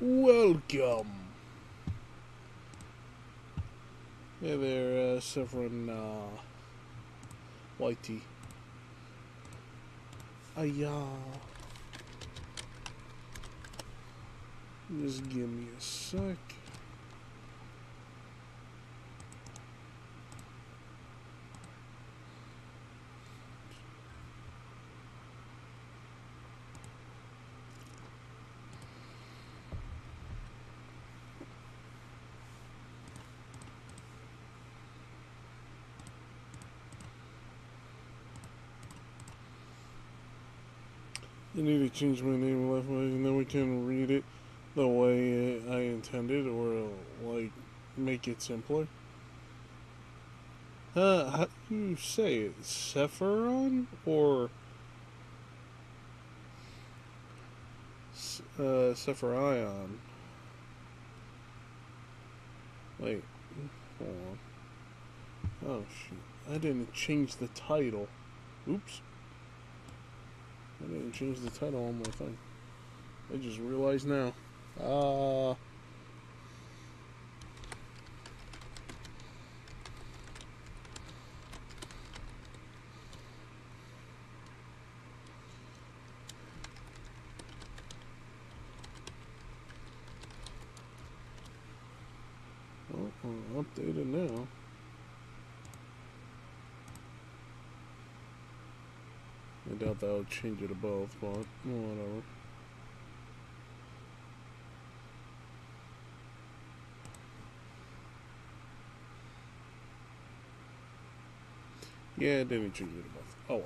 Welcome. Hey there, Severin, Whitey. Ayah. Just give me a sec. I need to change my name left way, and then we can read it the way I intended, or like make it simpler. How do you say it? Sephiron or Sephirion? Wait, hold on. Oh shoot! I didn't change the title. Oops. I didn't change the title on my thing. I just realized now. Oh, updated now. I doubt that would change it above, but whatever. Yeah, it didn't change it above. Oh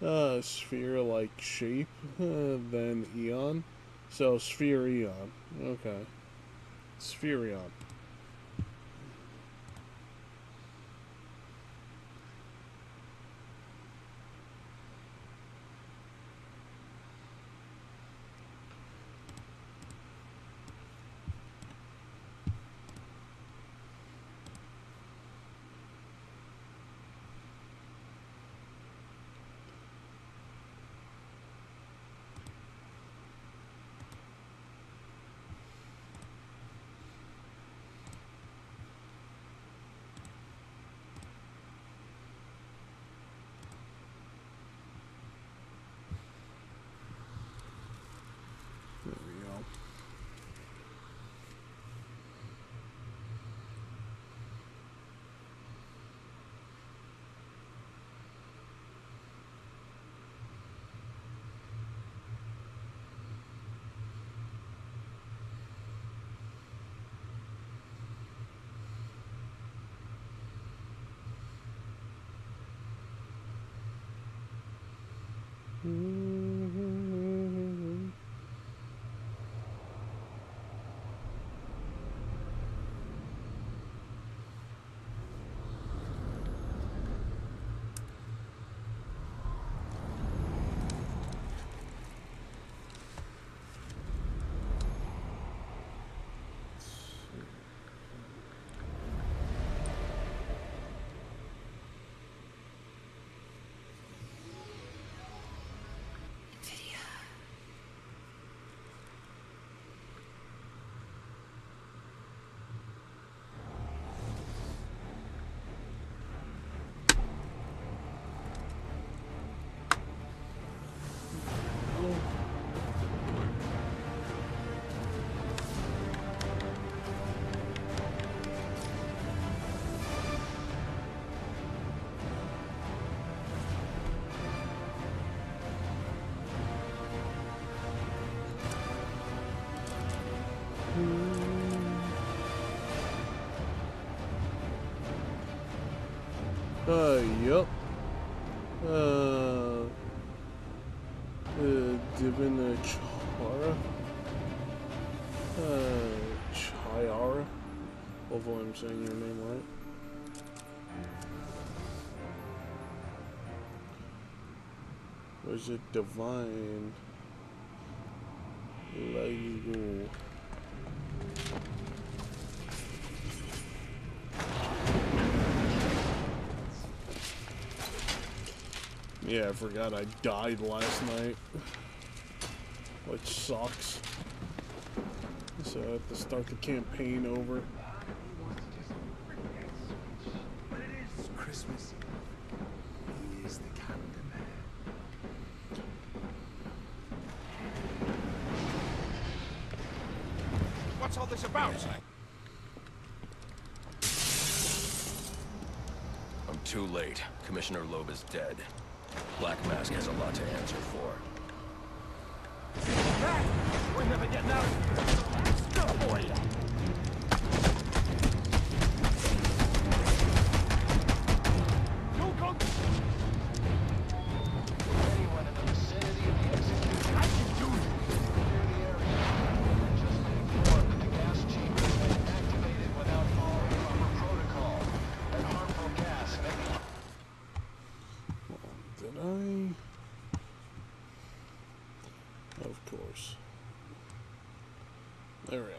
well. Sphere-like shape, then Eon. So, Sphere Eon. Okay. Spherion. There we go. Yup. Divina Chara? Chiara? Hopefully I'm saying your name right. Or is it Divine? Lego. Yeah, I forgot I died last night. Which sucks. So I have to start the campaign over. But it is Christmas. He is the calendar man. What's all this about? I'm too late. Commissioner Loeb is dead. Black Mask has a lot to answer for. We're never getting out of here. Stuff for you. Anyone in the vicinity of the execution, I can do it. clear the area. Just been informed that the gas chamber has been activated without following proper protocol. That harmful gas may be... Did I? Of course. There we go.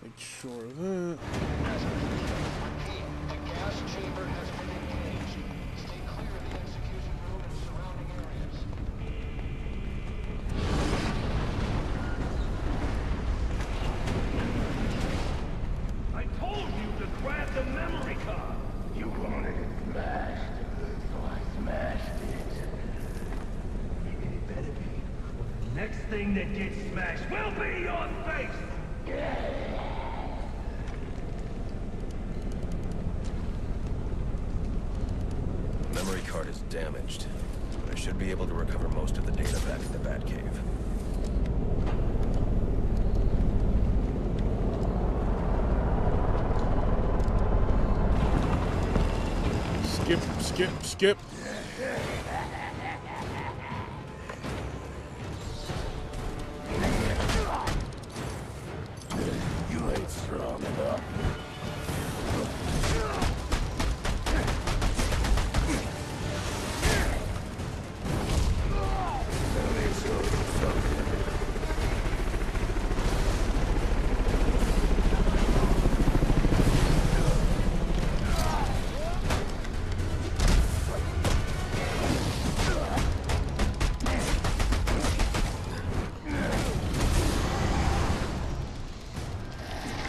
Make sure of that. Repeat, the gas chamber has been engaged. Stay clear of the execution room and surrounding areas. I told you to grab the memory card. You wanted it smashed, so I smashed it. It better be. The next thing that gets smashed will be your face. The memory card is damaged, but I should be able to recover most of the data back in the Batcave. Skip. You ain't strong enough. Let me show you something.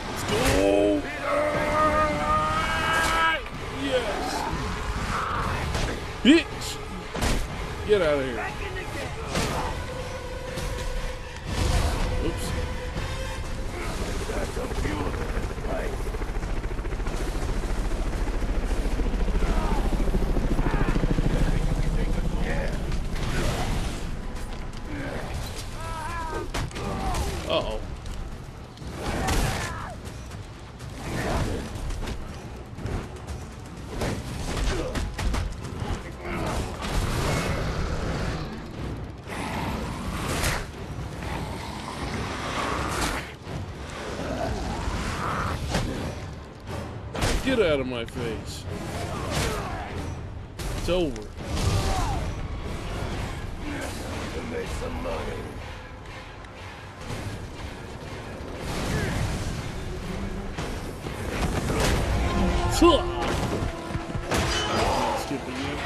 Let's go! Yes! Bitch! Get out of here. Oops. That's a few of them, right? Uh-oh. Get out of my face. It's over. To make some money. Skip again.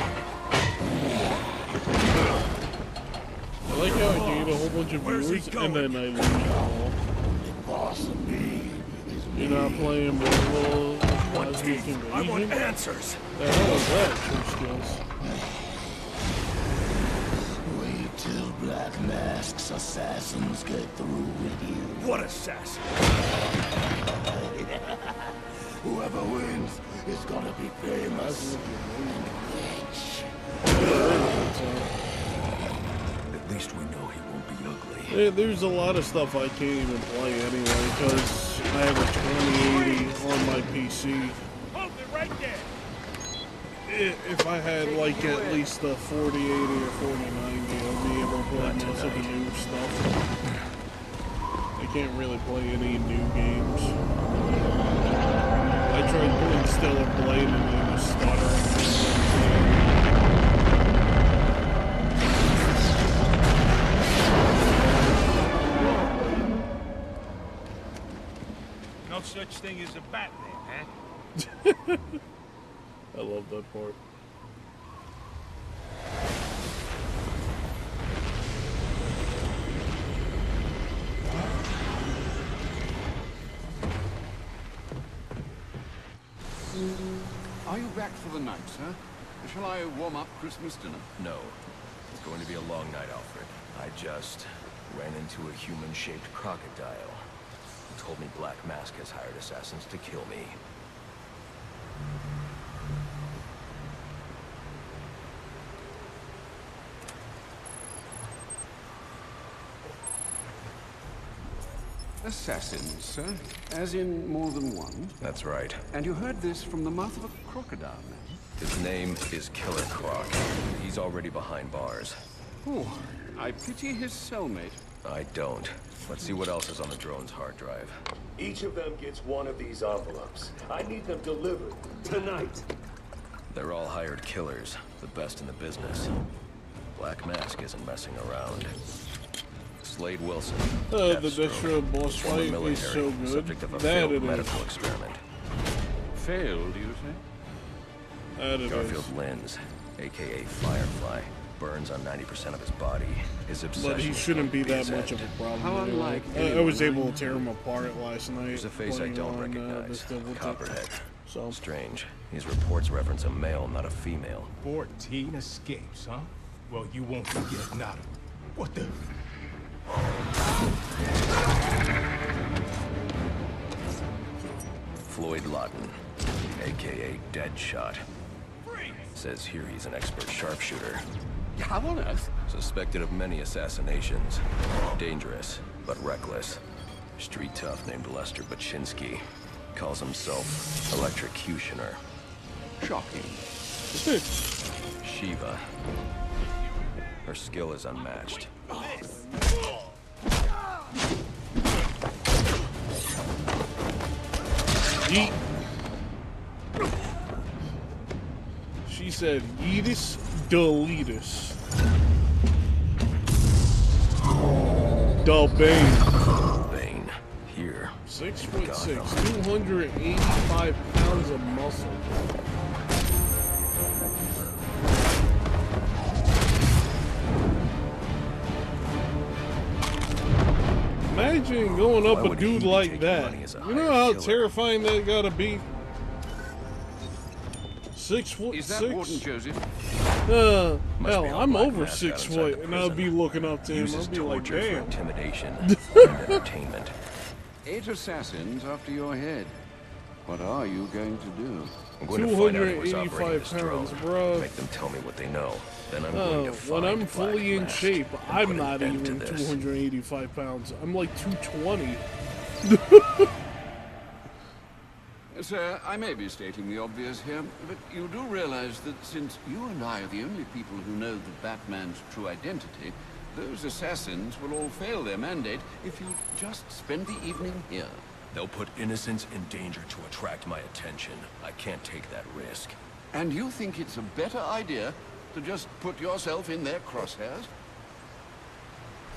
I like how I gain a whole bunch of viewers and then I lose them all. Boss of me is You're not playing Marvel Cosmic I want Invasion? answers. The hell is that, True Skills? Wait till Black Mask's assassins get through with you. What assassin? Whoever wins is gonna be famous and rich. At least we know he won't be ugly. There's a lot of stuff I can't even play anyway because I have a 2080 on my PC. Hold it right there. If I had like at least a 4080 or 4090, I'll be able to play most of the new stuff. I can't really play any new games. I tried playing Stellar Blade and it was stuttering. No such thing as a Batman, huh? I love that part. Are you back for the night, sir? Shall I warm up Christmas dinner? No. It's going to be a long night, Alfred. I just ran into a human-shaped crocodile. He told me Black Mask has hired assassins to kill me. Assassins, sir? As in more than one? That's right. And you heard this from the mouth of a crocodile, man? His name is Killer Croc. He's already behind bars. Oh, I pity his cellmate. I don't. Let's see what else is on the drone's hard drive. Each of them gets one of these envelopes. I need them delivered tonight. They're all hired killers, the best in the business. Black Mask isn't messing around. Slade Wilson. The Deathstroke, Destro boss former fight is military, so good. subject of a That failed it is. medical experiment. Failed, you say? That it Garfield is. Linkz, aka Firefly, burns on 90% of his body. His obsession But he is shouldn't be that his much end. of a problem. How anyway. unlike I was able to tear him apart last night. There's a face I playing don't on, recognize. this Devil Tip. Copperhead. So Strange. These reports reference a male, not a female. 14 escapes, huh? Well, you won't forget nada. What the? Floyd Lawton, aka Deadshot. Says here he's an expert sharpshooter. How on earth? Suspected of many assassinations. Dangerous, but reckless. Street tough named Lester Baczynski. Calls himself Electrocutioner. Shocking. Shiva. Her skill is unmatched. Yeet. She said, Yeetus, deletus. Dalbane. Bane. Here. 6'6", 285 pounds of muscle. Imagine going up Why a would dude he be like taking that. money as a You know hired how killer? terrifying that gotta be? 6'6". Is that Warden Joseph? Must be Hell, how I'm Black over Mask got 6 inside foot, the and I'll be prison. looking up to him. Uses I'll be like, torture for damn. intimidation and entertainment. 8 assassins after your head. What are you going to do? I'm going to find out who was operating 285 this pounds, drone. bro. Make them tell me what they know. Then I'm going to find When I'm Black fully in Mask shape, and I'm put an not end to even this. 285 pounds. I'm like 220. Sir, I may be stating the obvious here, but you do realize that since you and I are the only people who know the Batman's true identity, those assassins will all fail their mandate if you just spend the evening here. They'll put innocents in danger to attract my attention. I can't take that risk. And you think it's a better idea to just put yourself in their crosshairs?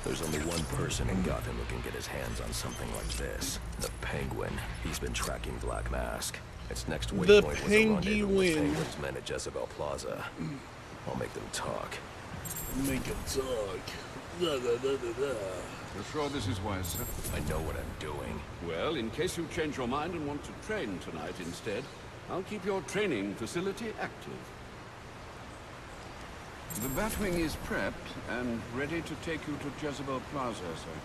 There's only one person in Gotham who can get his hands on something like this. The Penguin. He's been tracking Black Mask. Its next The waypoint was a rendezvous with Penguin. Penguin's men at Jezebel Plaza. I'll make them talk. Make him talk. Da, da, da, da, da. You're sure this is wise, sir? I know what I'm doing. Well, in case you change your mind and want to train tonight instead, I'll keep your training facility active. The Batwing is prepped and ready to take you to Jezebel Plaza, sir.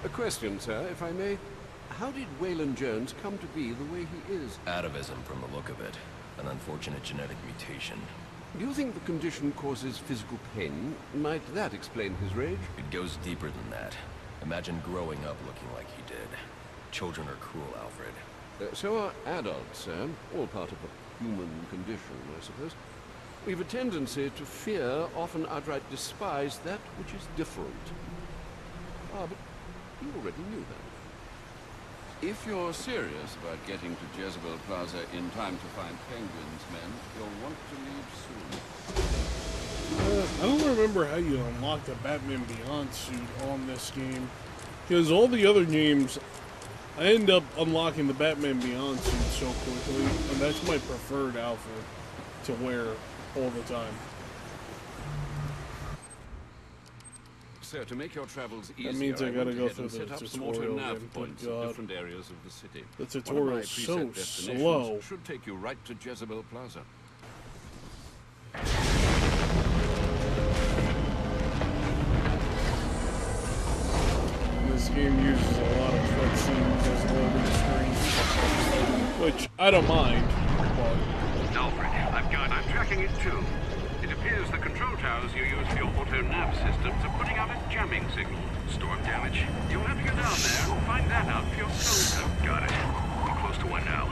A question, sir, if I may. How did Waylon Jones come to be the way he is? Atavism from the look of it. An unfortunate genetic mutation. Do you think the condition causes physical pain? Might that explain his rage? It goes deeper than that. Imagine growing up looking like he did. Children are cruel, Alfred. So are adults, sir. All part of a human condition, I suppose. We've a tendency to fear, often outright despise, that which is different. Ah, but you already knew that. If you're serious about getting to Jezebel Plaza in time to find Penguin's men, you'll want to leave soon. I don't remember how you unlock the Batman Beyond suit on this game. Because all the other games, I end up unlocking the Batman Beyond suit so quickly. And that's my preferred outfit to wear all the time. sir, to make your travels easier, That means I gotta went go ahead through and the set up some auto tutorial nav again. points Thank in God. different areas of the city. The One of my tutorial's so preset destinations slow. should take you right to Jezebel Plaza. This game uses a lot of cutscenes as loading screens, which I don't mind. But Alfred, I'm tracking it too. It appears the control towers you use for your auto-nav systems are putting out a jamming signal. Storm damage. You'll have to go down there and find that out for yourself. Got it. I'm close to one now.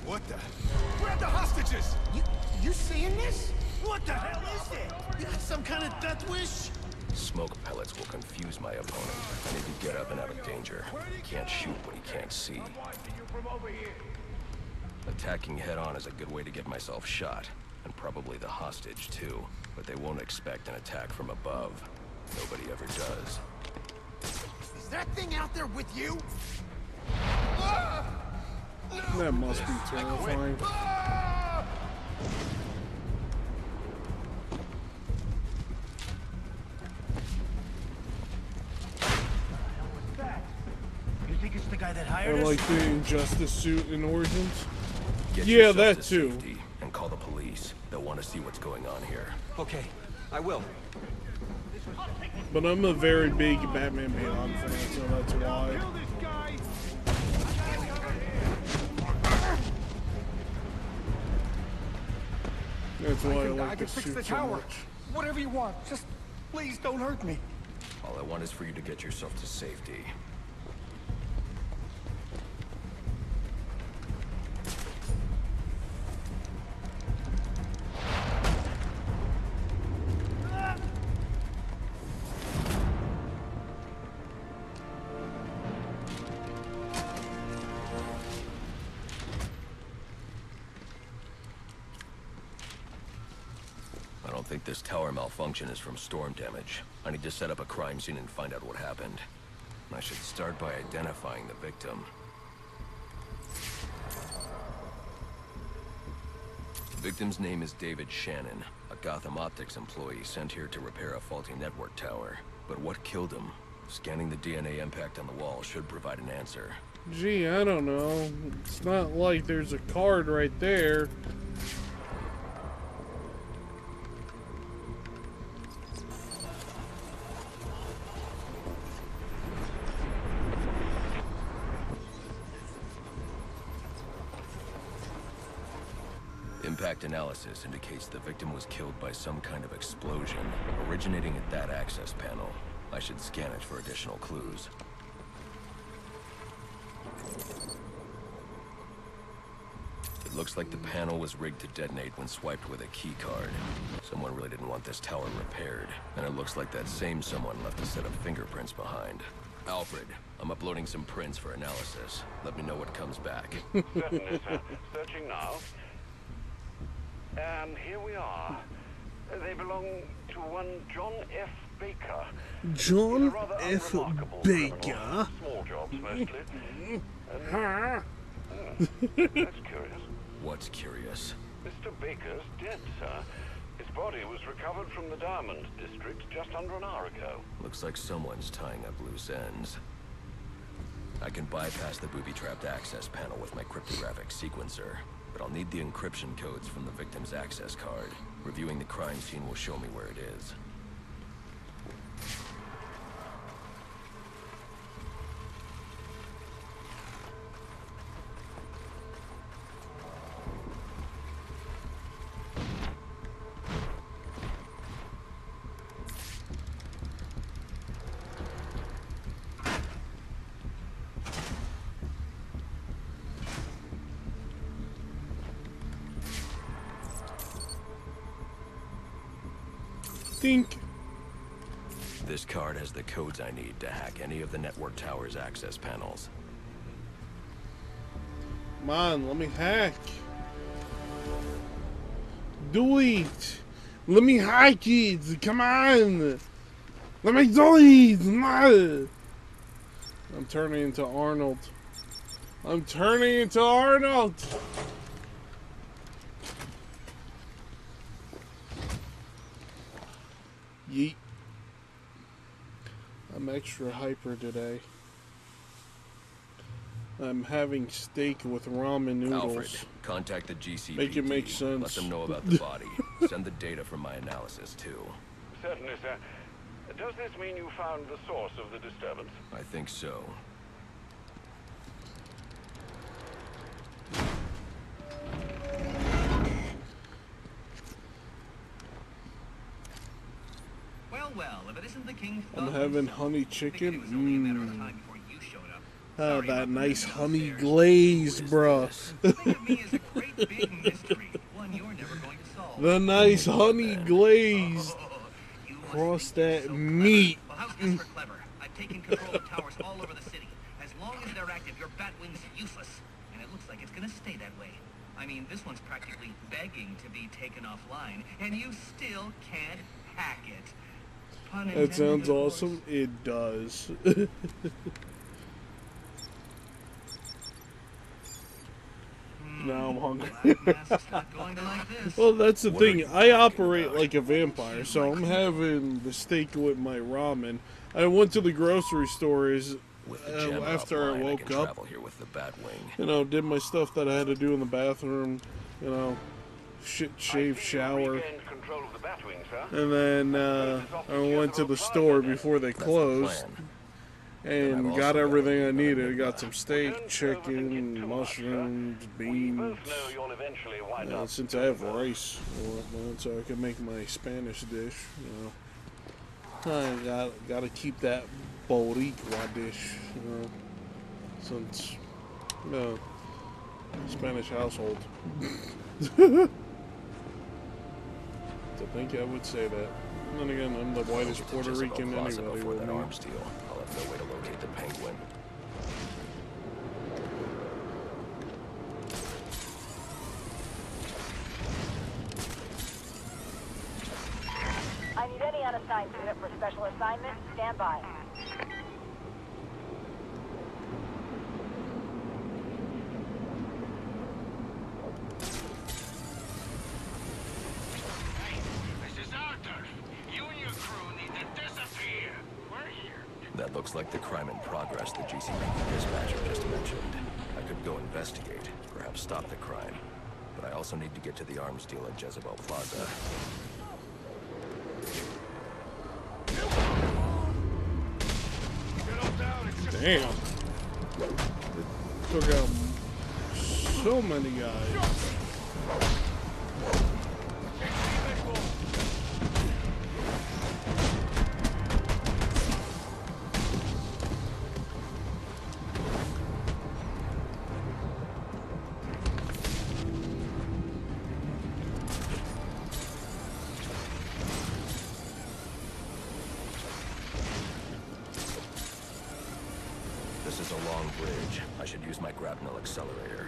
What the? Grab the hostages! You seeing this? What the hell is it? You got some kind of death wish? Smoke pellets will confuse my opponent. I need to get up and out of danger. He can't shoot what he can't see. Attacking head-on is a good way to get myself shot. And probably the hostage, too. But they won't expect an attack from above. Nobody ever does. Is that thing out there with you? that must be terrifying. You think it's the guy that I hired us? like the Injustice suit in Origins. Get Yeah, yourself that to too. safety and call the police. They'll want to see what's going on here. Okay, I will. But I'm a very big Batman Beyond fan, so that's why. That's why I like the suit so much. Whatever you want, just please don't hurt me. All I want is for you to get yourself to safety. I don't think this tower malfunction is from storm damage. I need to set up a crime scene and find out what happened. I should start by identifying the victim. The victim's name is David Shannon, a Gotham Optics employee sent here to repair a faulty network tower. But what killed him? Scanning the DNA impact on the wall should provide an answer. Gee, I don't know. It's not like there's a card right there. Impact analysis indicates the victim was killed by some kind of explosion, originating at that access panel. I should scan it for additional clues. It looks like the panel was rigged to detonate when swiped with a key card. Someone really didn't want this tower repaired, and it looks like that same someone left a set of fingerprints behind. Alfred, I'm uploading some prints for analysis. Let me know what comes back. Certainly, sir. Searching now. And here we are. They belong to one John F. Baker. John He's a rather F. unremarkable Baker? criminal. Small jobs, mostly. That's curious. What's curious? Mr. Baker's dead, sir. His body was recovered from the Diamond District just under an hour ago. Looks like someone's tying up loose ends. I can bypass the booby-trapped access panel with my cryptographic sequencer, but I'll need the encryption codes from the victim's access card. Reviewing the crime scene will show me where it is. Think. This card has the codes I need to hack any of the network tower's access panels. Come on, let me hack. Do it. Let me hack it. Come on. Let me do it. No. I'm turning into Arnold. I'm turning into Arnold. Yeet. I'm extra hyper today. I'm having steak with ramen noodles. Alfred, contact the GCPD. Make it make sense. Let them know about the body. Send the data from my analysis, too. Certainly, sir. Does this mean you found the source of the disturbance? I think so. Well, if it isn't the king. I'm having honey chicken. Oh, that nice honey glaze, bruh. The nice honey glaze. Cross that meat. Well, how's this for clever? I've taken control of towers all over the city. As long as they're active, your Batwing's useless. And it looks like it's gonna stay that way. I mean, this one's practically begging to be taken offline, and you still can't hack it. Pun intended, That sounds of course. awesome. It does. Now I'm hungry. Well, that's the thing. I operate like a vampire, so I'm having the steak with my ramen. I went to the grocery stores after I woke up. Here with the Batwing. You know, did my stuff that I had to do in the bathroom. You know, shave, shower. And then I went to the store before they closed. And got everything I needed. I got some steak, chicken, mushrooms, beans. Since I have rice and whatnot, so I can make my Spanish dish. You know, I gotta keep that Boricua dish. You know, since Spanish household. I think I would say that. And then again, I'm the whitest Puerto Rican anybody before that will arms deal. I'll have no way to locate the Penguin. I need any unassigned unit for special assignment. Stand by. That looks like the crime in progress the GCPD dispatcher just mentioned. I could go investigate, perhaps stop the crime. But I also need to get to the arms deal at Jezebel Plaza. Damn. Took out so many guys. This is a long bridge. I should use my grapnel accelerator.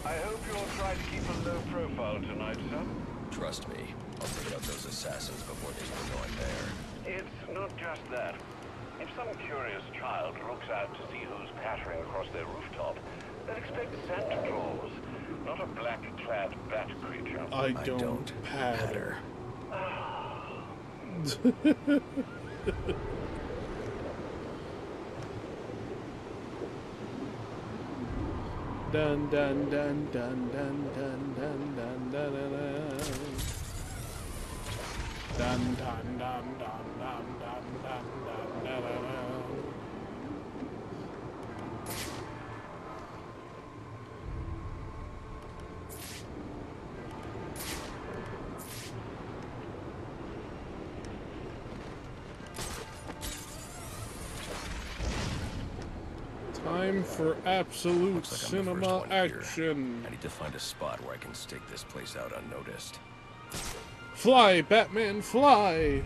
I hope you'll try to keep a low profile tonight, sir. Trust me, I'll take out those assassins before they even know I'm there. It's not just that. If some curious child looks out to see who's pattering across their rooftop, they'll expect Santa Claus, not a black-clad bat creature. I don't patter. Dun dun dun dun dun dun dun dun dun dun dun dun dun dun dun dun dun dun. Time for absolute Looks like I'm the first cinema one here. action. I need to find a spot where I can stake this place out unnoticed. Fly, Batman, fly!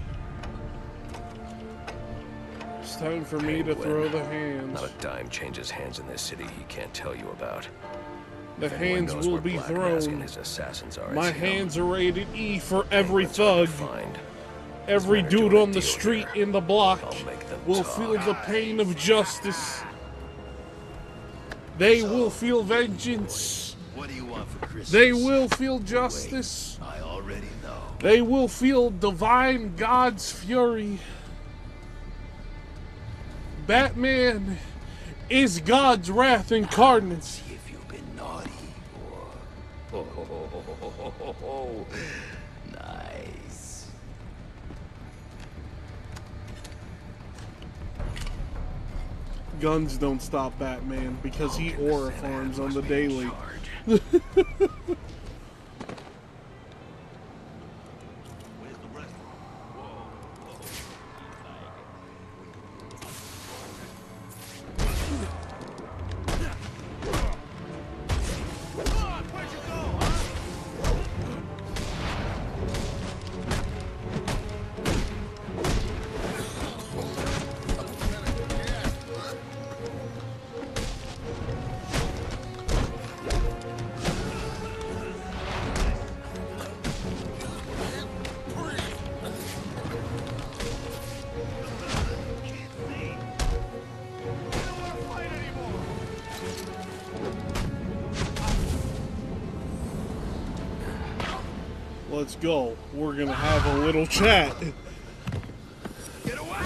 It's time for me to throw the hands. Not a dime changes hands in this city he can't tell you about. The If anyone hands knows will where be Black Mask and thrown. his assassins are, My it's him. hands are rated E for every Penguin's hard thug. to find. Every Better dude do a on the deal street here. in the block I'll make them will talk. feel the pain of justice. They will feel vengeance. What do you want for Christmas? They will feel justice. I already know. They will feel divine God's fury. Batman is God's wrath incarnate. See if you've been naughty or... Oh, nice. Guns don't stop Batman because he aura farms on the daily. Let's go. We're gonna have a little chat.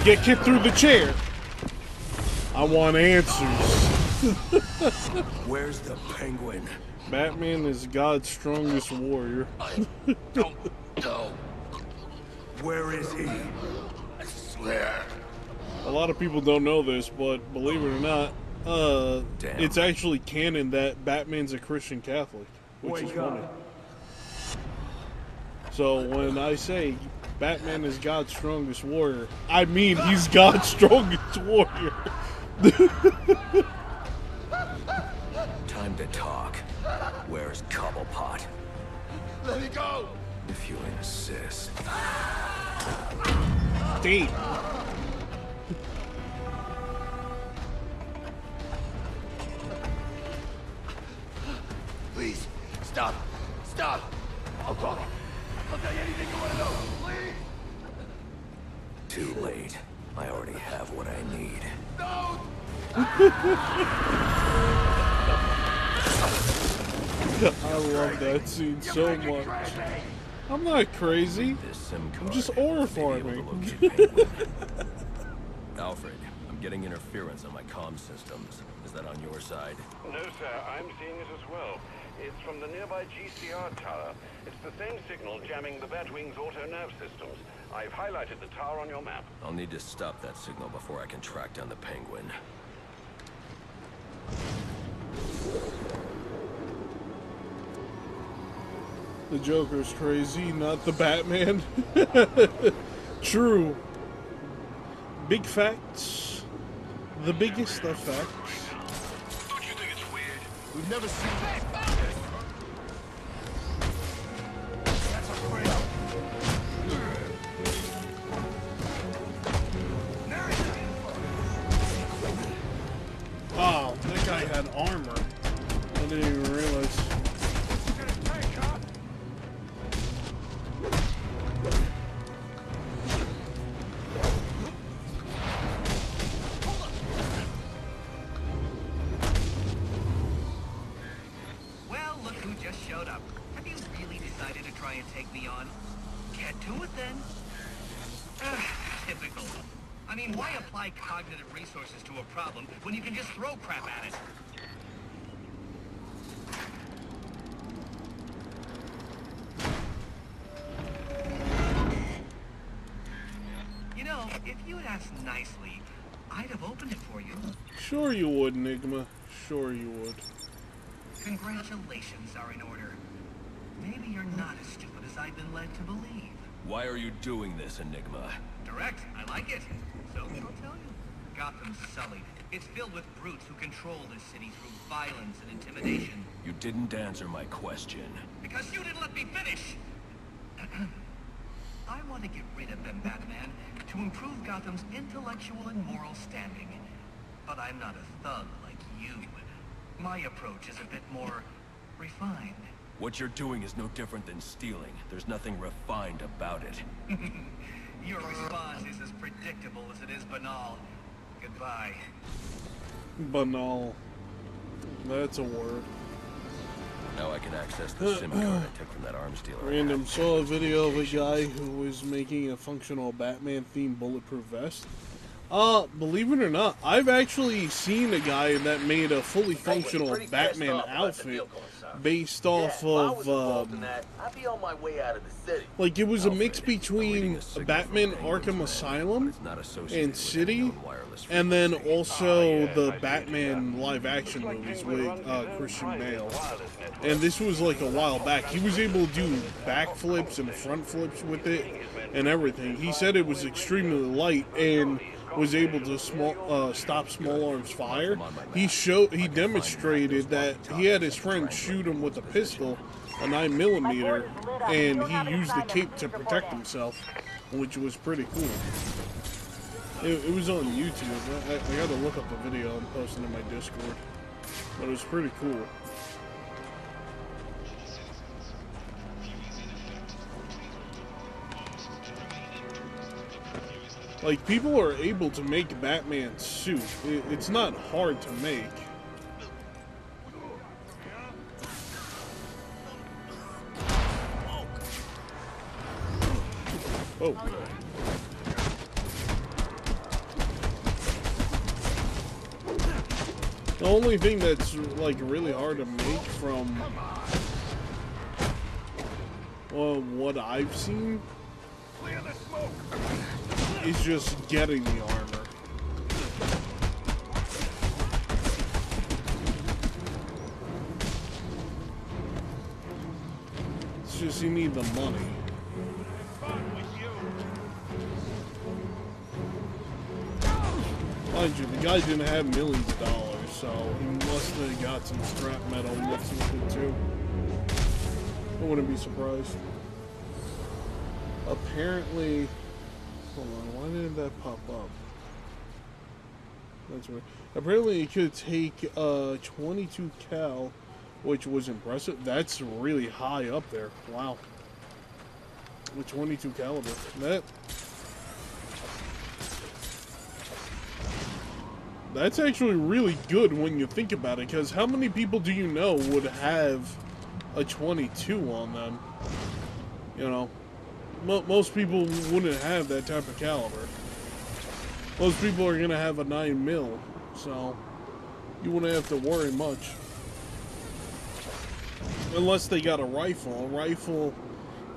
Get kicked through the chair. I want answers. Where's the Penguin? Batman is God's strongest warrior. Don't know. Where is he? I swear. A lot of people don't know this, but believe it or not, it's actually canon that Batman's a Christian Catholic, which is funny. So when I say Batman is God's strongest warrior, I mean he's God's strongest warrior. Time to talk. Where's Cobblepot? Let me go! If you insist. Damn. Please, stop! Stop! I'll talk. I'll tell you anything you want to know, please! Too late. I already have what I need. No! I love that scene so much. I'm not crazy. I'm just aura farming. Alfred, I'm getting interference on my comm systems. Is that on your side? No, sir. I'm seeing it as well. It's from the nearby GCR tower. It's the same signal jamming the Batwing's auto-nav systems. I've highlighted the tower on your map. I'll need to stop that signal before I can track down the Penguin. The Joker's crazy, not the Batman. True. Big facts. The biggest of facts. Don't you think it's weird? We've never seen that. Oh, that guy had armor. I didn't even realize. Well, look who just showed up. Have you really decided to try and take me on? Get to it then. Typical. I mean, why apply cognitive resources to a problem when you can just throw crap at it? You know, if you had asked nicely, I'd have opened it for you. Sure you would, Enigma. Sure you would. Congratulations are in order. Maybe you're not as stupid as I've been led to believe. Why are you doing this, Enigma? Direct, I like it. So I'll tell you. Gotham's sullied. It's filled with brutes who control this city through violence and intimidation. You didn't answer my question. Because you didn't let me finish! I want to get rid of them, Batman, to improve Gotham's intellectual and moral standing. But I'm not a thug like you. My approach is a bit more refined. What you're doing is no different than stealing. There's nothing refined about it. Your response is as predictable as it is banal. Goodbye. Banal. That's a word. Now I can access the SIM card I took from that arms dealer. Random saw a video of a guy who was making a functional Batman-themed bulletproof vest. Believe it or not, I've actually seen a guy that made a fully functional Batman outfit based off of, I'd be on my way out of the city. like, it was a mix between Batman Arkham Asylum and City, and then also the Batman live-action movies with Christian Bale. And this was like a while back. He was able to do backflips and front flips with it and everything. He said it was extremely light and was able to stop small arms fire. He demonstrated that he had his friend shoot him with a pistol, a 9mm, and he used the cape to protect himself, which was pretty cool. It was on YouTube. I got to look up the video and post it in my Discord, but it was pretty cool. Like, people are able to make Batman's suit. It's not hard to make. Oh. The only thing that's, like, really hard to make from what I've seen is just getting the armor. It's just you need the money. Mind you, the guy didn't have millions of dollars, so he must have got some scrap metal mixed with it too. I wouldn't be surprised. Apparently, hold on, why didn't that pop up? That's weird. Apparently it could take 22 cal, which was impressive. That's really high up there. Wow. With 22 caliber. That's actually really good when you think about it, because how many people do you know would have a 22 on them? You know, most people wouldn't have that type of caliber. Most people are going to have a 9mm, so you wouldn't have to worry much. Unless they got a rifle. A rifle,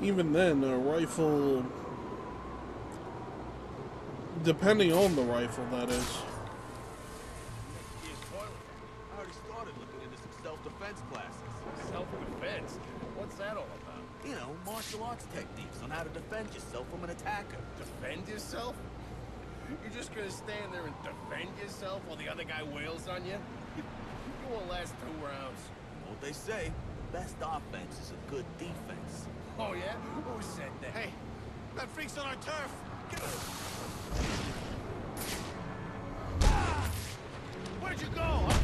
even then, a rifle, depending on the rifle, that is. Self-defense classes. Self-defense? What's that all about? You know, martial arts techniques on how to defend yourself from an attacker. Defend yourself? You're just gonna stand there and defend yourself while the other guy wails on you? You won't last 2 rounds. What they say, the best offense is a good defense. Oh yeah? Who said that? Hey, that freak's on our turf! Get him! Ah! Where'd you go, huh?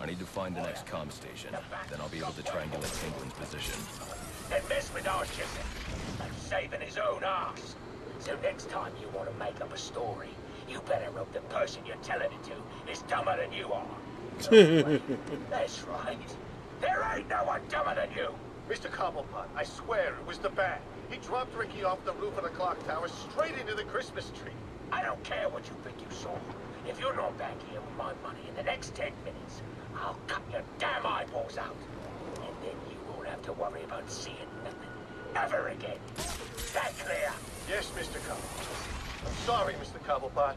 I need to find the next comm station. Then I'll be able to triangulate Penguin's position. Then mess with our shipping. I'm saving his own ass. So next time you want to make up a story, you better hope the person you're telling it to is dumber than you are. That's right. There ain't no one dumber than you. Mr. Cobblepot, I swear it was the bat. He dropped Ricky off the roof of the clock tower straight into the Christmas tree. I don't care what you think you saw. If you're not back here with my money in the next 10 minutes, I'll cut your damn eyeballs out. And then you won't have to worry about seeing nothing ever again. That clear? Yes, Mr. Cobblepot. I'm sorry, Mr. Cobblepot.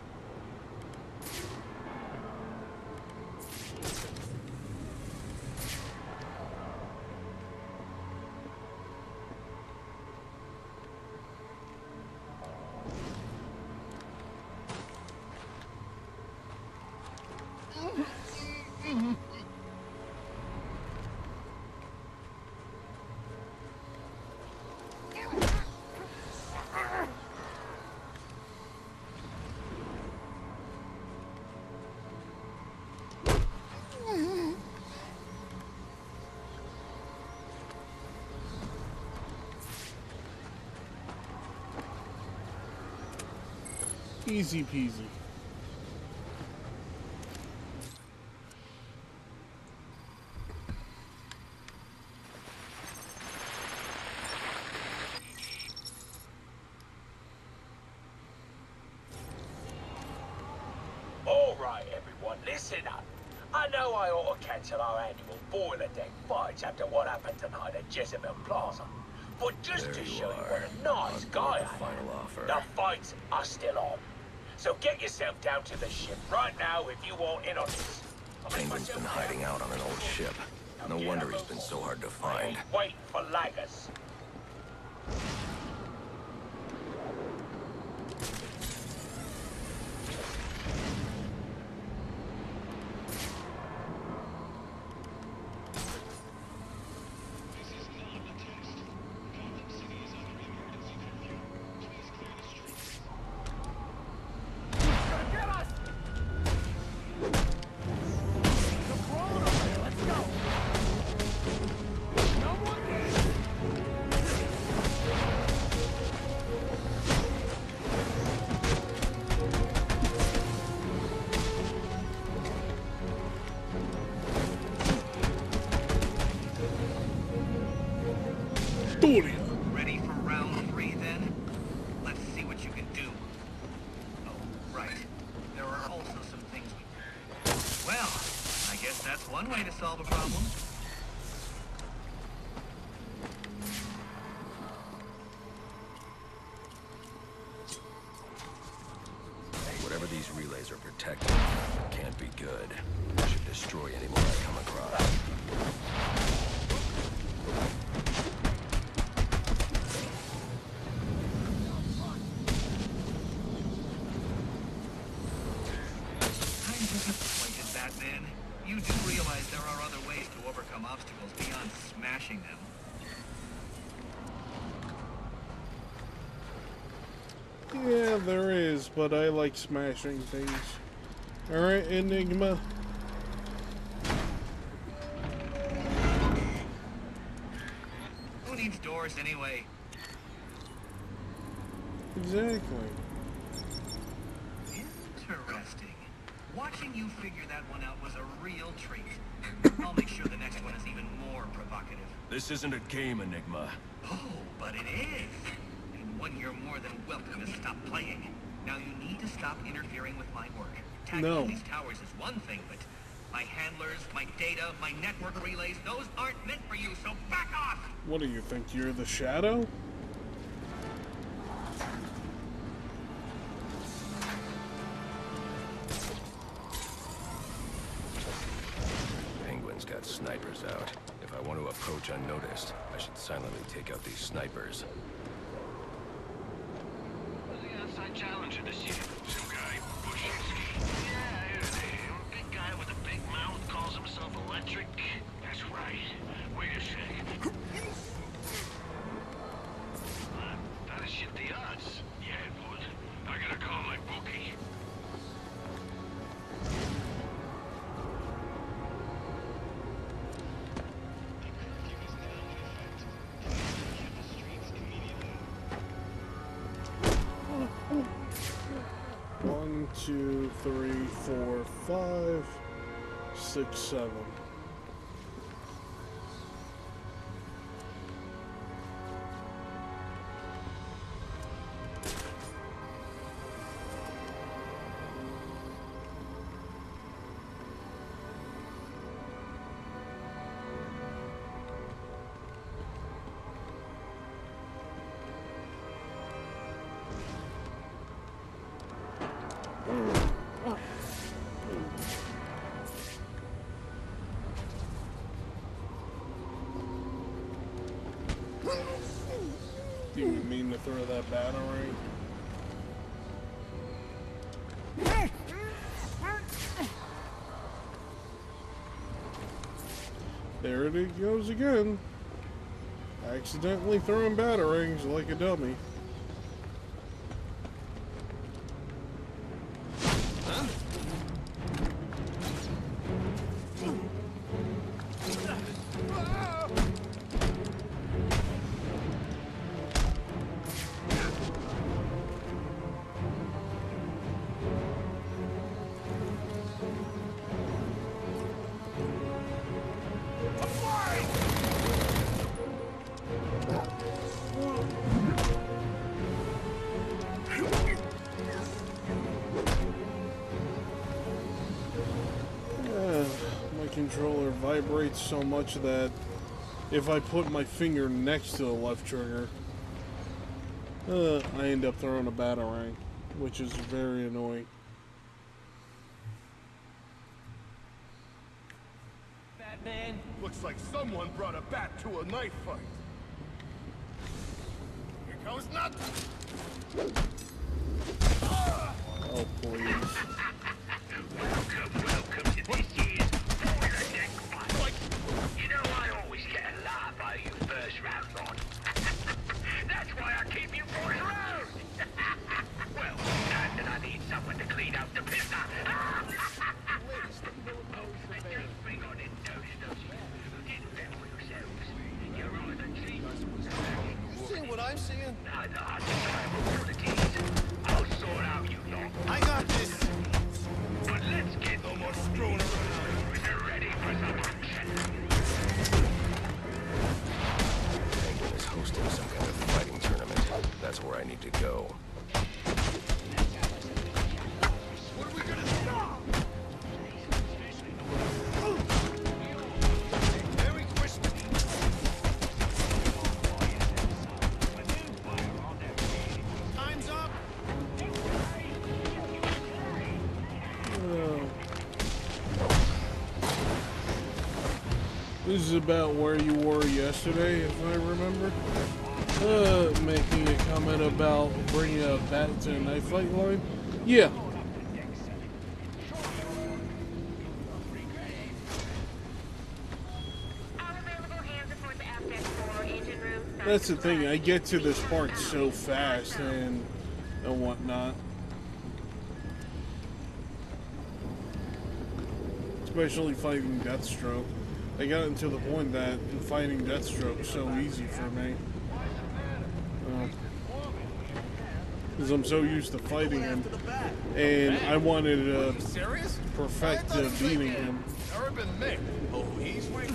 Easy peasy. All right, everyone, listen up. I know I ought to cancel our annual boiler deck fights after what happened tonight at Jezebel Plaza. But just There to you show you are. what a nice On guy board I the am, final offer. the fights are still on. So get yourself down to the ship right now if you want in on this. Penguin's been hiding out on an old ship. No wonder he's been so hard to find. Wait for laggers. Ready for round 3 then? Let's see what you can do. Oh, right. There are also some things we... Well, I guess that's one way to solve a problem. Whatever these relays are protecting can't be good. I should destroy any more I come across. I'm disappointed, Batman. You do realize there are other ways to overcome obstacles beyond smashing them. Yeah, there is, but I like smashing things. Alright, Enigma. Who needs doors anyway? Exactly. Interesting. Watching you figure that one out was a real treat. I'll make sure the next one is even more provocative. This isn't a game, Enigma. Oh, but it is. And one you're more than welcome to stop playing. Now you need to stop interfering with my work. Tackling these towers is one thing, but my handlers, my data, my network relays, those aren't meant for you, so back off! What do you think? You're the Shadow? Penguin's got snipers out. If I want to approach unnoticed, I should silently take out these snipers. Who's the outside challenger this year? Some guy, Bushinsky. Yeah, I heard of him. Big guy with a big mouth, calls himself electric. That's right. Wait a sec. That'll shift the odds. Yeah, it would. I gotta call my bookie. One, two, three, four, five, six, seven. Didn't mean to throw that batarang. There it goes again. Accidentally throwing batarangs like a dummy. Controller vibrates so much that if I put my finger next to the left trigger, I end up throwing a batarang, which is very annoying. Batman, looks like someone brought a bat to a knife fight. Here goes nothing. Oh, please. Welcome to this year's you know I always get a laugh out of you first round on. That's why I keep you boys around. Well, and that I need someone to clean up the piss. Don't bring on it, those who didn't level yourselves. You're either cheap. You seeing what I'm seeing? Neither undesirable qualities. I'll sort out you lot. I got this. But let's get No more strolling around. We're ready for some action. Penguin is hosting some kind of fighting tournament. That's where I need to go. What are we gonna stop? Merry Christmas. Time's up. This is about where you were yesterday, if I remember. Making a comment about bringing a bat to a knife fight line. Yeah. That's the thing. I get to this part so fast and whatnot. Especially fighting Deathstroke. I got into the point that fighting Deathstroke is so easy for me. Because I'm so used to fighting him. And I wanted to perfect beating him. Urban Mick. Oh, he's waiting.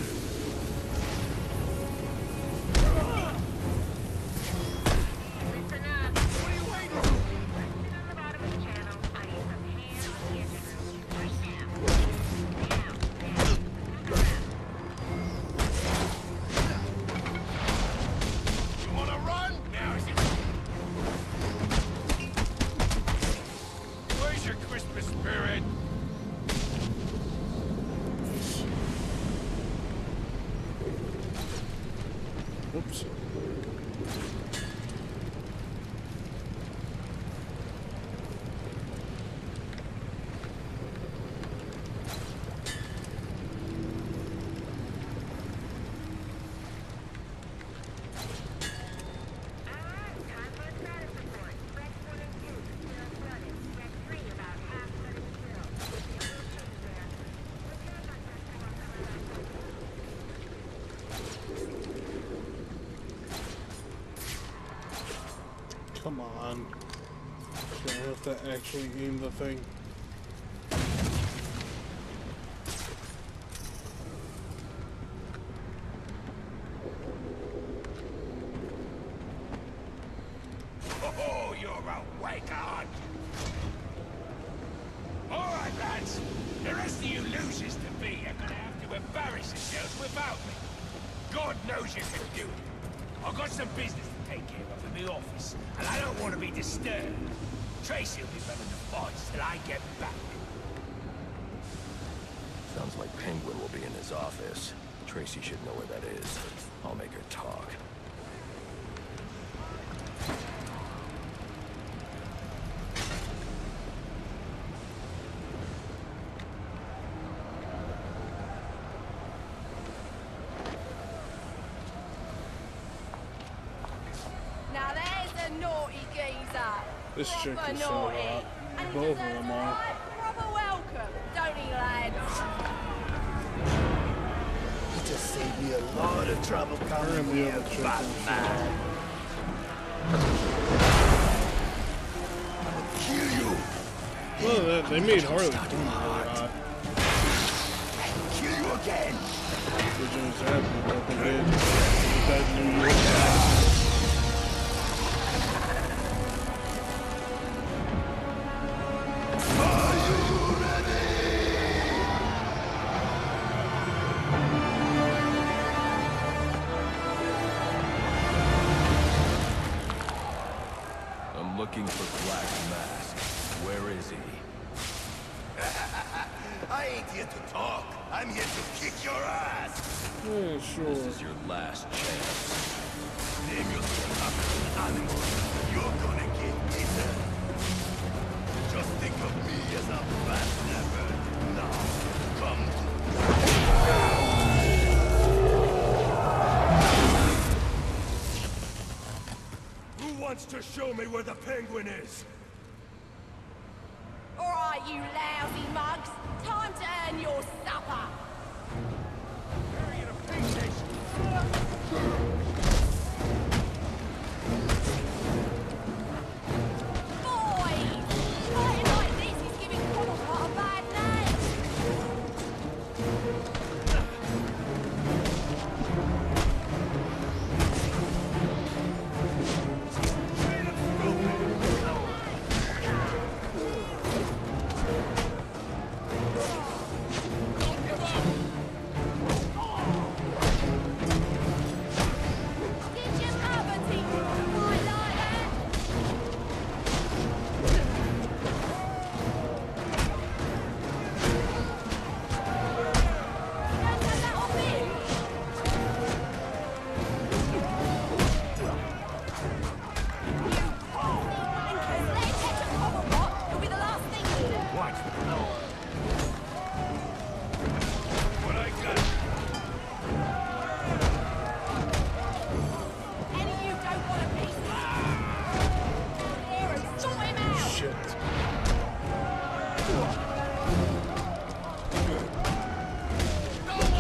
Oops. Come on. I have to actually aim the thing. Oh, you're awake, aren't you? All right, lads. The rest of you losers to be are gonna have to embarrass yourselves without me. God knows you can do it. I've got some business to take care of in the office, and I don't want to be disturbed. Tracy will be running the fights till I get back. Sounds like Penguin will be in his office. Tracy should know where that is. I'll make her talk. now there's a naughty geezer. This chick Proper is so naughty. hot. And he Both of deserves them a are. right proper welcome, don't he, lads? You just saved me a lot of trouble coming And the here, other chick is Batman. I'll kill you. Well, they made Harley Quinn really hot. Kill you again. Which is happy what they did with that New York guy. Are you ready? I'm looking for Black Mask. Where is he? I ain't here to talk. I'm here to kick your ass. Yeah, sure. This is your last chance. Name yourself after an animal. You're gonna get eaten. Just think of me as a bad never. Now, come to... Who wants to show me where the penguin is? All right, you lousy mugs. Time to earn your supper. Boys! Fighting like this is giving Cobblepot a bad name. Did your mother teach you to fight like that? Don't turn that off him. Wankers, let him catch a Cobblepot. It'll be the last thing you do. What I got? Any of you don't want a piece? Here and sort him out. Shit.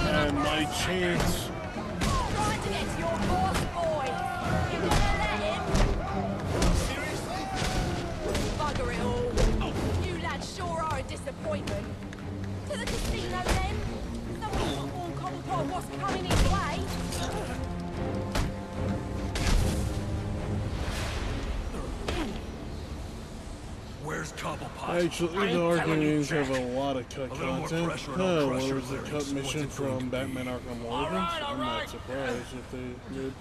And my chance. Trying to get to your boss, boys. You gonna let him? Seriously? Bugger it all. You lads sure are a disappointment. To the casino then? Someone warn Cobblepot what's coming his way. Where's Cobblepot? Actually, the Arkham games have a lot of cut little more content. pressure and I'll Oh, crush there your was a lyrics. cut What's mission it going to from be? Batman Arkham Origins. I'm not surprised if they did.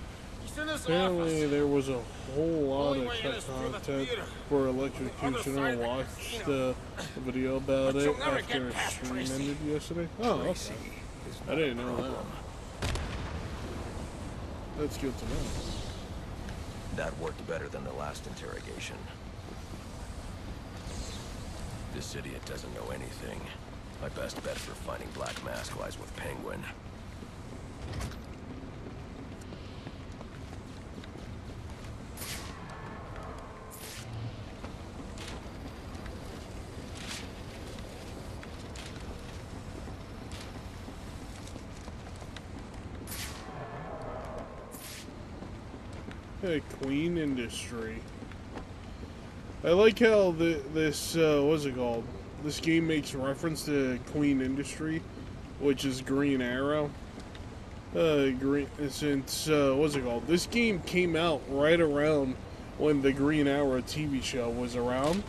He's in this Apparently, office. there was a whole lot Only of way in cut is through the content theater. for Electrocutioner. of the Watched casino. the video about But it you'll never after get past stream Tracy. ended yesterday. Oh, okay. Tracy is I didn't know problem. that. That's good to know. That worked better than the last interrogation. This idiot doesn't know anything. My best bet for finding Black Mask lies with Penguin. Hey, Queen Industry. I like how this, what's it called? This game makes reference to Queen Industry, which is Green Arrow. Since, what's it called? This game came out right around when the Green Arrow TV show was around,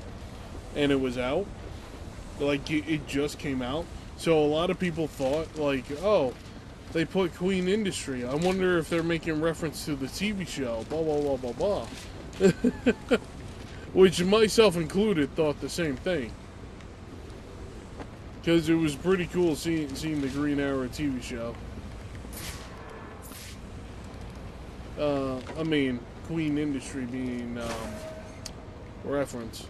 and it was out. Like, it just came out. So a lot of people thought, like, oh, they put Queen Industry. I wonder if they're making reference to the TV show, blah, blah, blah, blah, blah. Which, myself included, thought the same thing. Because it was pretty cool seeing the Green Arrow TV show. I mean, Queen Industry being, reference.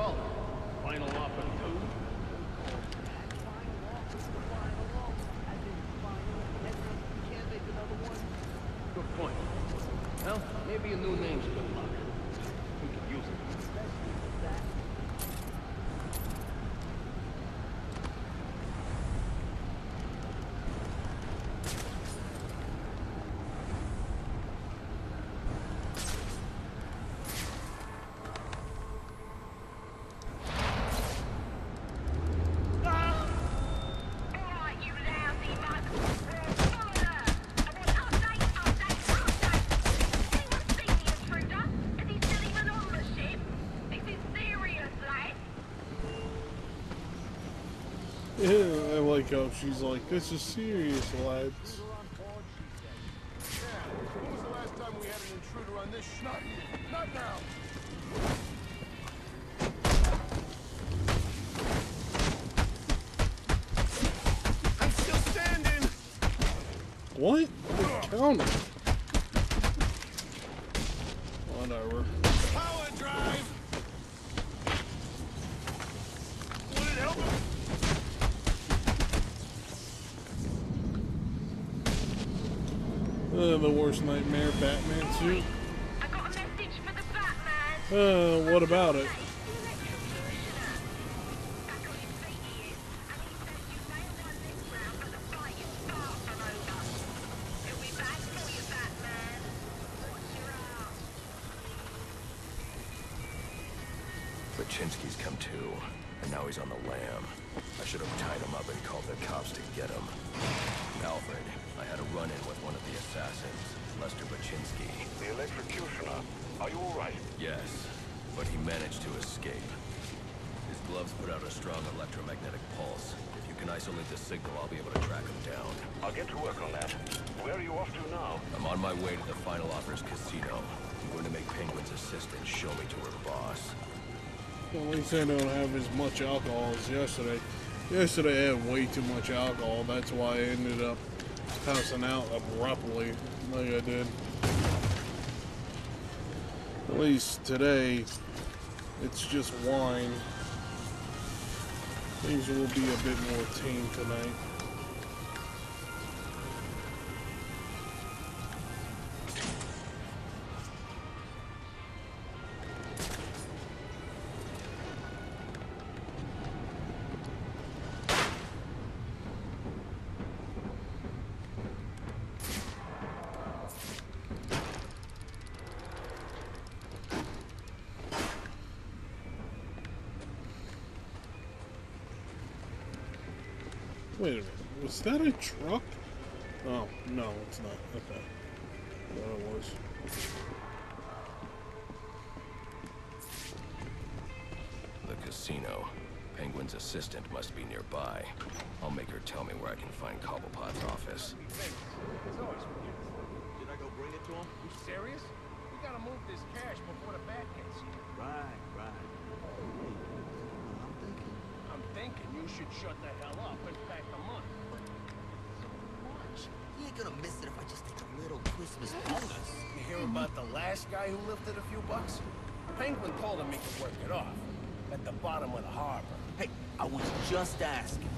call it? Final offer 2? Good point. Well, maybe a new name's good luck. We could use it. Yeah, I like how she's like, this is serious, lads. When was the last time we had an intruder on this sh— Not here. Not now. I'm still standing. What? Counter. Whatever. Power drive. Would it help him? The worst nightmare Batman suit. I got a message for the Batman. What about it? Baczynski's come to, and now he's on the lam. I should have tied him up and called the cops to get him. Alfred, I had a run-in with one of the assassins, Lester Baczynski. The electrocutioner. Are you all right? Yes, but he managed to escape. His gloves put out a strong electromagnetic pulse. If you can isolate the signal, I'll be able to track him down. I'll get to work on that. Where are you off to now? I'm on my way to the Final Offers Casino. I'm going to make Penguin's assistant show me to her boss. Well, at least I don't have as much alcohol as yesterday. Yesterday I had way too much alcohol. That's why I ended up passing out abruptly like I did. At least today, it's just wine. Things will be a bit more tame tonight. Wait a minute, was that a truck? Oh, no, it's not. Okay. I thought it was. The casino. Penguin's assistant must be nearby. I'll make her tell me where I can find Cobblepot's office. Did I go bring it to him? You serious? We gotta move this cash before the bat gets here. Right. I'm thinking you should shut the hell up and pack the money. You ain't gonna miss it if I just take a little Christmas bonus. You hear about the last guy who lifted a few bucks? Penguin told him he could work it off. At the bottom of the harbor. Hey, I was just asking.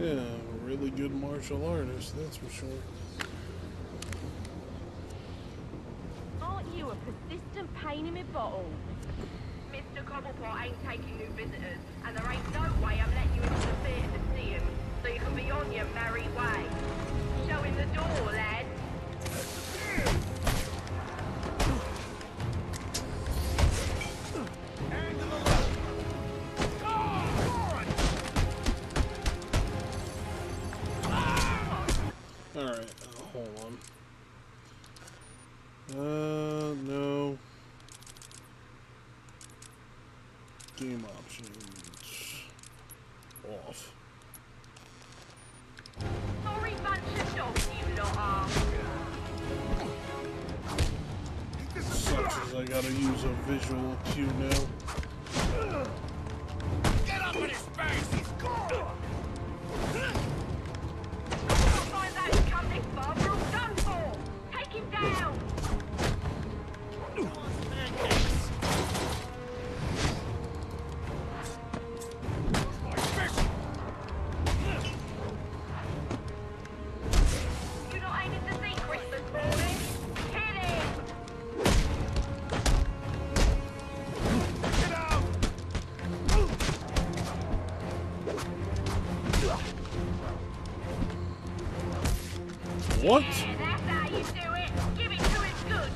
Yeah, really good martial artist, that's for sure. Aren't you a persistent pain in my bottle? Mr. Cobblepot ain't taking new visitors, and there ain't no way I'm letting you into the theatre to see him, so you can be on your merry way. Show him the door, lad. Alright, hold on. No. Game options. Off. because I gotta use a visual cue now. Get up in his face! He's gone! Find that he's come this far, we're all done for! Take him down! You're not aiming to see Christmas morning? Hit him! Get out! What? Yeah, that's how you do it! Give it to him good!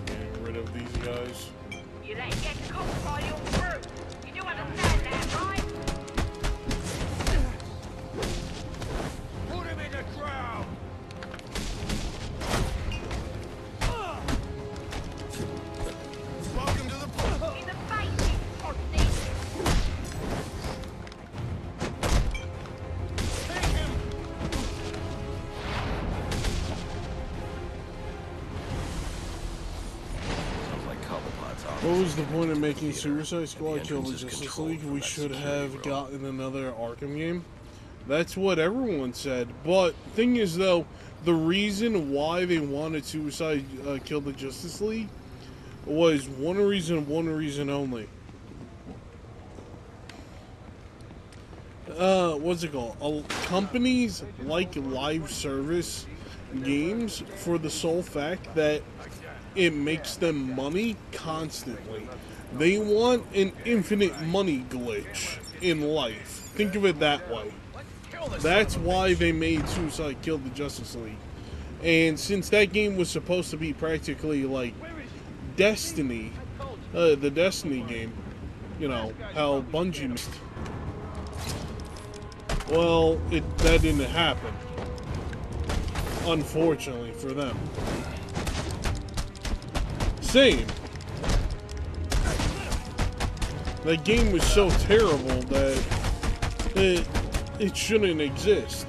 Getting rid of these guys. You let him get caught by your crew! You do understand that, right? Put him in the ground! Welcome to the party. In the face, you hostage! Take him! Sounds like Cobblepot's office. What was the point of making Suicide Squad kill the entrance is Justice controlled League? from We that should security have room. gotten another Arkham game. That's what everyone said. But thing is, though, the reason why they wanted Suicide kill the Justice League was one reason only. What's it called? Companies like live service games for the sole fact that it makes them money constantly. They want an infinite money glitch in life. Think of it that way. That's why they made Suicide Kill the Justice League. And since that game was supposed to be practically like Destiny, the Destiny game, you know, how Bungie missed. Well, that didn't happen. Unfortunately for them. Same. That game was so terrible that it shouldn't exist.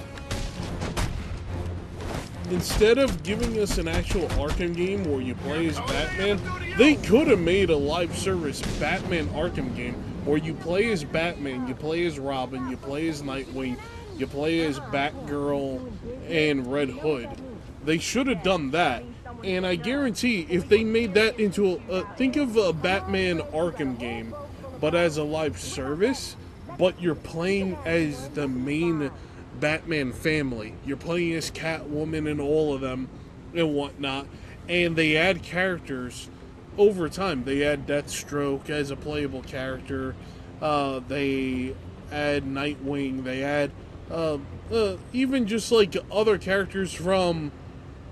Instead of giving us an actual Arkham game where you play as Batman, they could have made a live service Batman Arkham game where you play as Batman, you play as Robin, you play as Nightwing, you play as Batgirl and Red Hood. They should have done that. And I guarantee if they made that into think of a Batman Arkham game, but as a live service, but you're playing as the main Batman family. You're playing as Catwoman and all of them and whatnot. And they add characters over time. They add Deathstroke as a playable character. They add Nightwing. They add even just like other characters from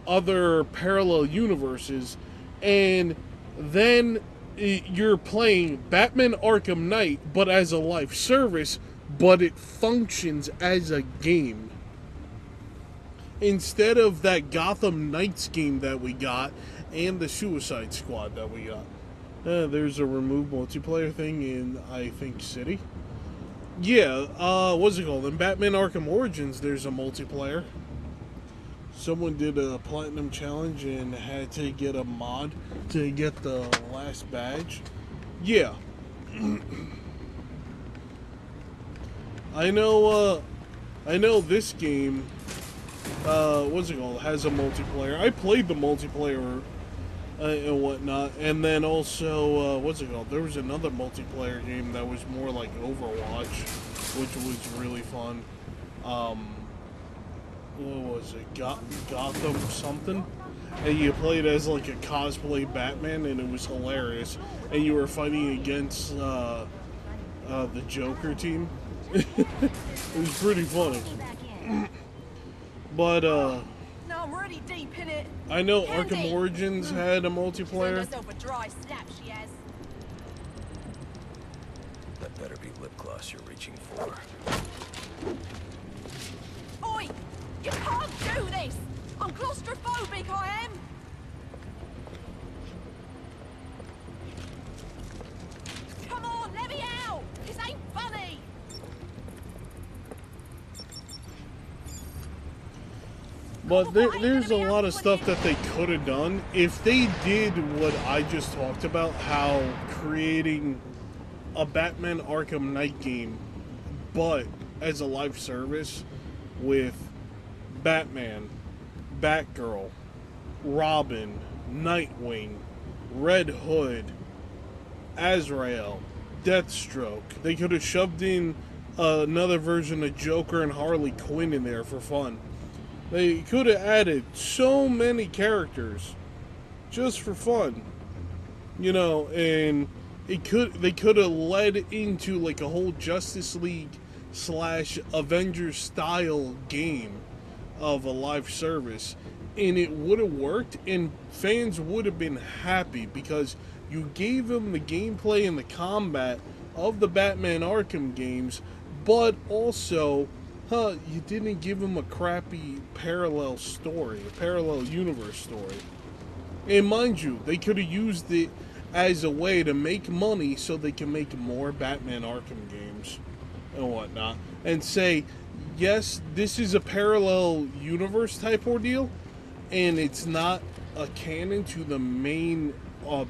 other parallel universes. And then you're playing Batman Arkham Knight, but as a live service, but it functions as a game. Instead of that Gotham Knights game that we got, and the Suicide Squad that we got. There's a remove multiplayer thing in, I think, City. Yeah, what's it called? In Batman Arkham Origins, there's a multiplayer. Someone did a platinum challenge and had to get a mod to get the last badge. Yeah. I know this game, what's it called, has a multiplayer. I played the multiplayer and whatnot, and then also, what's it called, there was another multiplayer game that was more like Overwatch, which was really fun. What was it, Gotham something? And you played as like a cosplay Batman, and it was hilarious. And you were fighting against the Joker team. It was pretty funny. But No, I'm already deep in it. I know Arkham Origins had a multiplayer. Herself a dry snap, she has. That better be lip gloss you're reaching for. Oi! You can't do this! I'm claustrophobic, I am! Come on, let me out! This ain't funny! But there's a lot of stuff that they could have done. If they did what I just talked about, how creating a Batman Arkham Knight game, but as a live service with Batman, Batgirl, Robin, Nightwing, Red Hood, Azrael, Deathstroke. They could have shoved in another version of Joker and Harley Quinn in there for fun. They could have added so many characters just for fun, you know, and they could have led into like a whole Justice League / Avengers style game of a live service, and it would have worked, and fans would have been happy because you gave them the gameplay and the combat of the Batman Arkham games, but also you didn't give them a crappy parallel story, a parallel universe story. And mind you, they could have used it as a way to make money so they can make more Batman Arkham games and whatnot. And say, yes, this is a parallel universe type ordeal, and it's not a canon to the main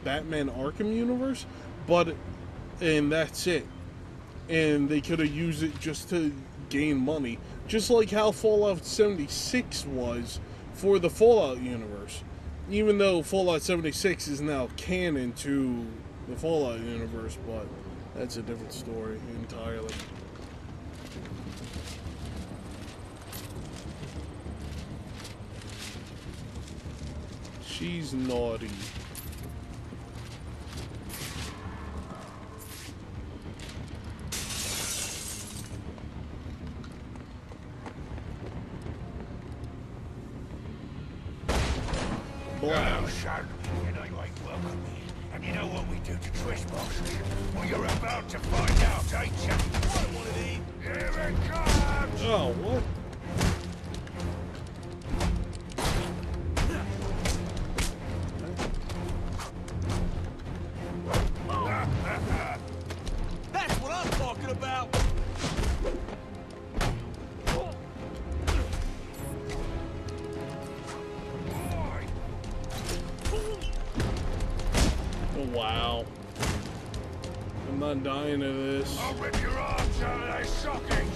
Batman Arkham universe, and that's it. And they could have used it just to gain money, just like how Fallout 76 was for the Fallout universe. Even though Fallout 76 is now canon to the Fallout universe, but that's a different story entirely. She's naughty. Hello, son. You know you ain't welcome here. And you know what we do to trespassers? Well, you're about to find out, ain't you? What, one of these? Here it comes! Oh, what? That's what I'm talking about! Wow. I'm not dying of this. I'll rip your arms out of their sockets!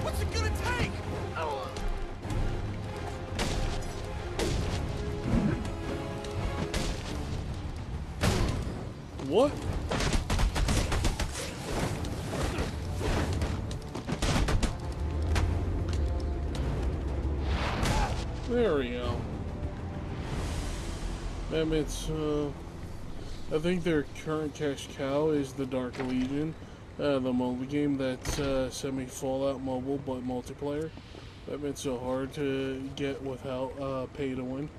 What's it gonna take? What? There we go. It's, I think their current cash cow is the Dark Legion, the mobile game that's semi-Fallout mobile but multiplayer. That made it so hard to get without pay to win.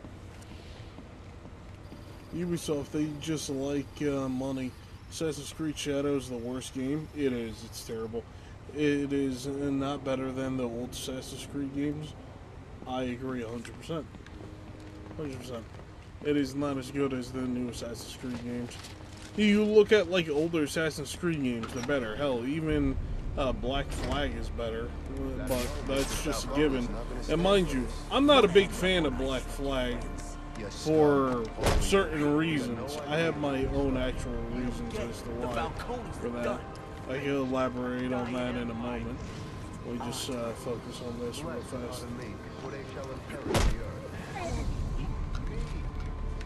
Ubisoft, they just like money. Assassin's Creed Shadow is the worst game. It is. It's terrible. It is not better than the old Assassin's Creed games. I agree 100%. 100%. It is not as good as the new Assassin's Creed games. You look at like older Assassin's Creed games, they're better. Hell, even Black Flag is better, but that's just a given. And mind you, I'm not a big fan of Black Flag for certain reasons. I have my own actual reasons as to why for that. I can elaborate on that in a moment. We just focus on this real fast.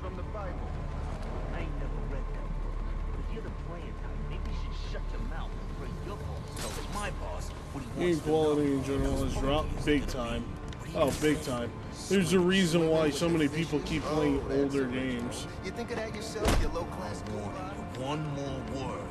From the Bible. I ain't never read that. If you're the playing type, maybe you should shut your mouth and bring your boss. So it's my boss. Game quality in general has dropped big time. Oh, big time. There's a reason why so many people keep playing older games. You think of that yourself, you low-class warning. One more word.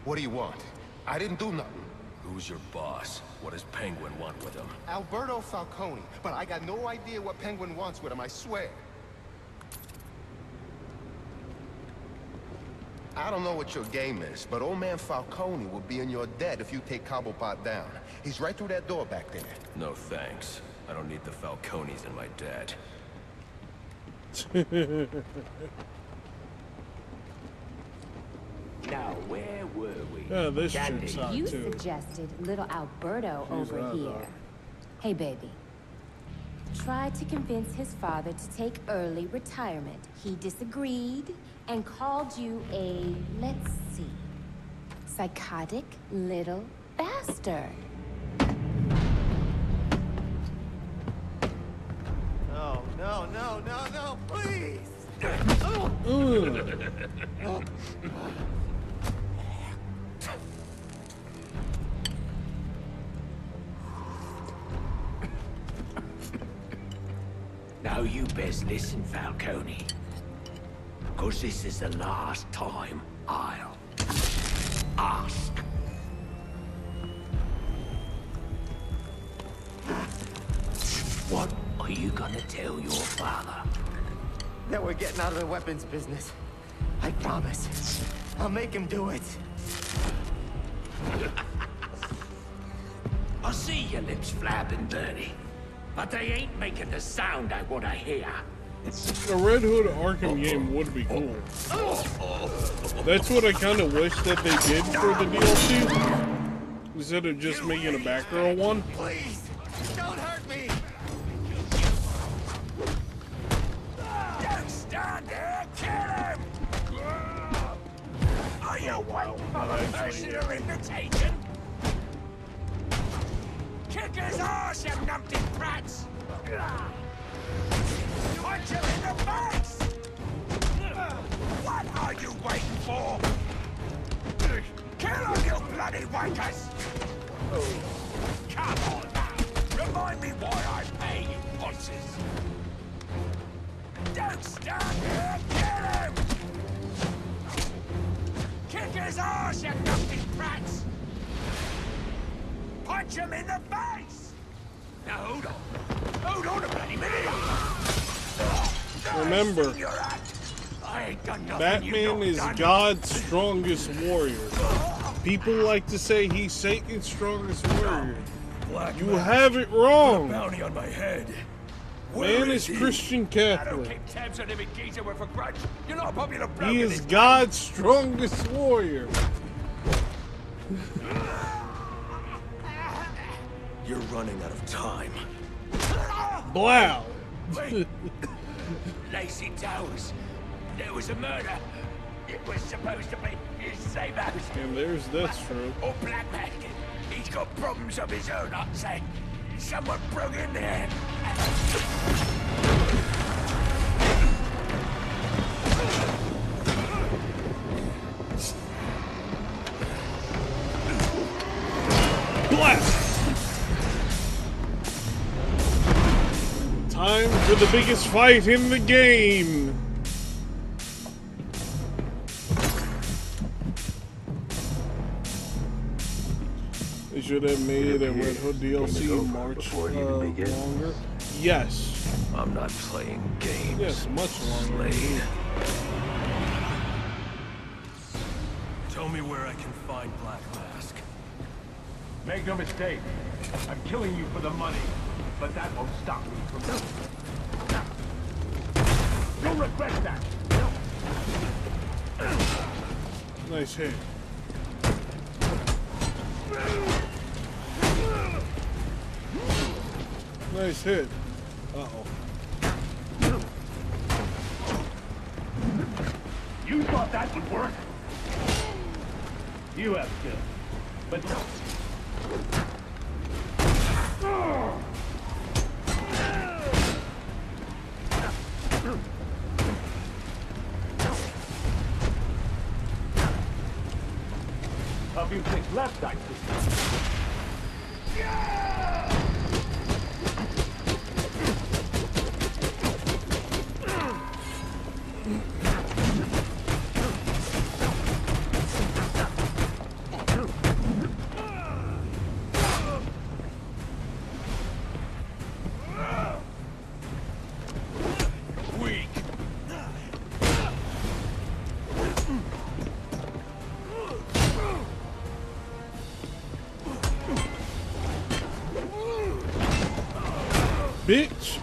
What do you want? I didn't do nothing. Who's your boss? What does Penguin want with him? Alberto Falcone, but I got no idea what Penguin wants with him, I swear. I don't know what your game is, but old man Falcone will be in your debt if you take Cobblepot down. He's right through that door back there. No thanks. I don't need the Falcones in my debt. Now, where were we? Yeah, this chick's hot You too. suggested little Alberto She's over hot, here. though. Hey, baby. Tried to convince his father to take early retirement. He disagreed and called you a, let's see, psychotic little bastard. No, no, no, no, no, please! Now you best listen, Falcone. Because this is the last time I'll ask. What are you gonna tell your father? That we're getting out of the weapons business. I promise. I'll make him do it. I see your lips flapping, Bernie. But they ain't making the sound I want to hear. A Red Hood Arkham game would be cool. That's what I kind of wish that they did for the DLC. Instead of just making a Batgirl one. Please, don't hurt me. Don't stand there, kill him! Are you waiting for a personal invitation? Kick his ass, you numpty brats! Punch him in the face! What are you waiting for? Kill him, you bloody wankers! Come on now, remind me why I pay you bosses. Don't stand here, kill him! Kick his ass, you numpty brats! Punch him in the face! Now hold on. Hold on a bloody minute. Remember, Batman is God's strongest warrior. People like to say he's Satan's strongest warrior. You have it wrong. Bounty on my head. Man is Christian Catholic. Tabs on every geezer with a grudge. You're not a popular bloke. He is God's strongest warrior. You're running out of time. Blow. Wait. Lacey Towers. There was a murder. It was supposed to be his same house. And there's this true. Or Black Magic. He's got problems of his own, I'd say. Someone broke in there. Blast! Time for the biggest fight in the game. They should have made a Red Hood DLC March longer. Yes. I'm not playing games. Yes, much longer. Slade. Tell me where I can find Black Mask. Make no mistake, I'm killing you for the money, but that won't stop me from... You'll regret that! Nice hit. Nice hit. Uh-oh. You thought that would work? You have skill, but no. A few things left, I see. Bitch!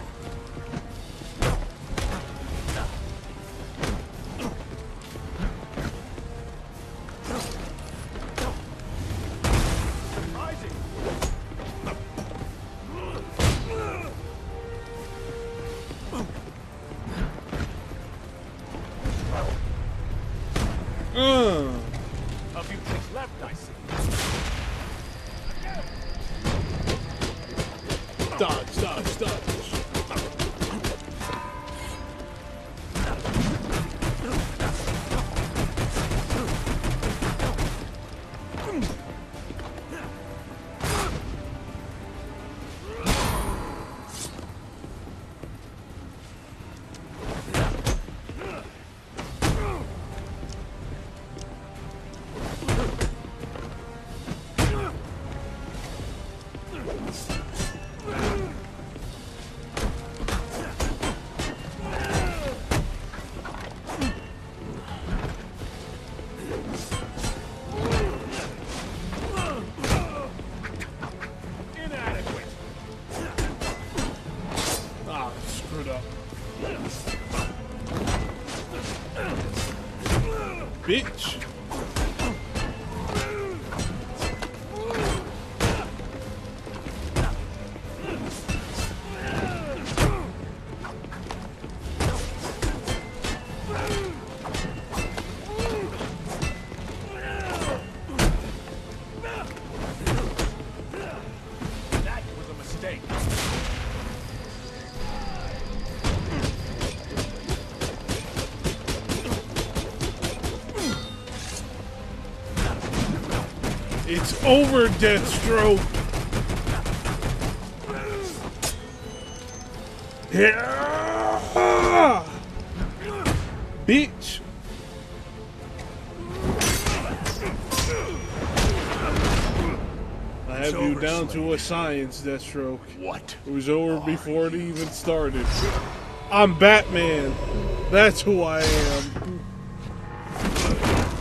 A few things left, I see. Dodge, dodge, dodge. Bitch. That was a mistake. It's over, Deathstroke. Yeah. Bitch. I have you down to a science, Deathstroke. What? It was over before it even started. I'm Batman. That's who I am.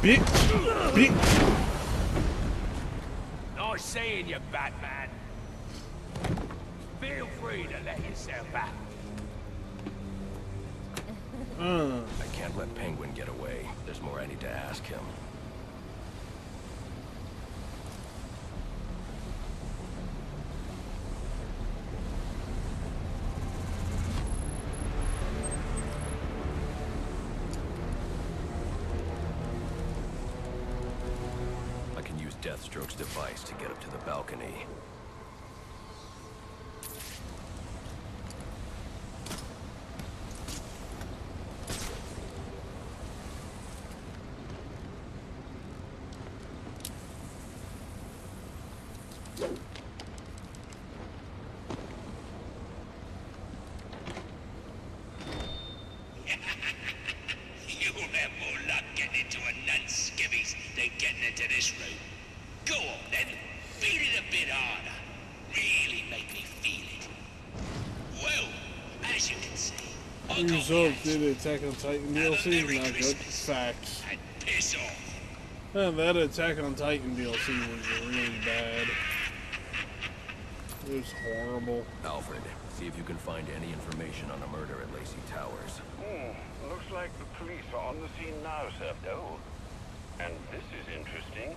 Bitch. Bitch. Nice seeing you, Batman. Feel free to let yourself out. I can't let Penguin get away. There's more I need to ask him. I can use Deathstroke's device to get up to the balcony. You'll have more luck getting into a nun's skivvies than getting into this room. Go on then, beat it a bit harder. Really make me feel it. Well, as you can see, I got Result did Attack on Titan DLC is not good. Facts. and piss off. That Attack on Titan DLC was really bad. It was horrible. Alfred, see if you can find any information on a murder at Lacey Towers. Looks like the police are on the scene now, Sir. Oh. And this is interesting.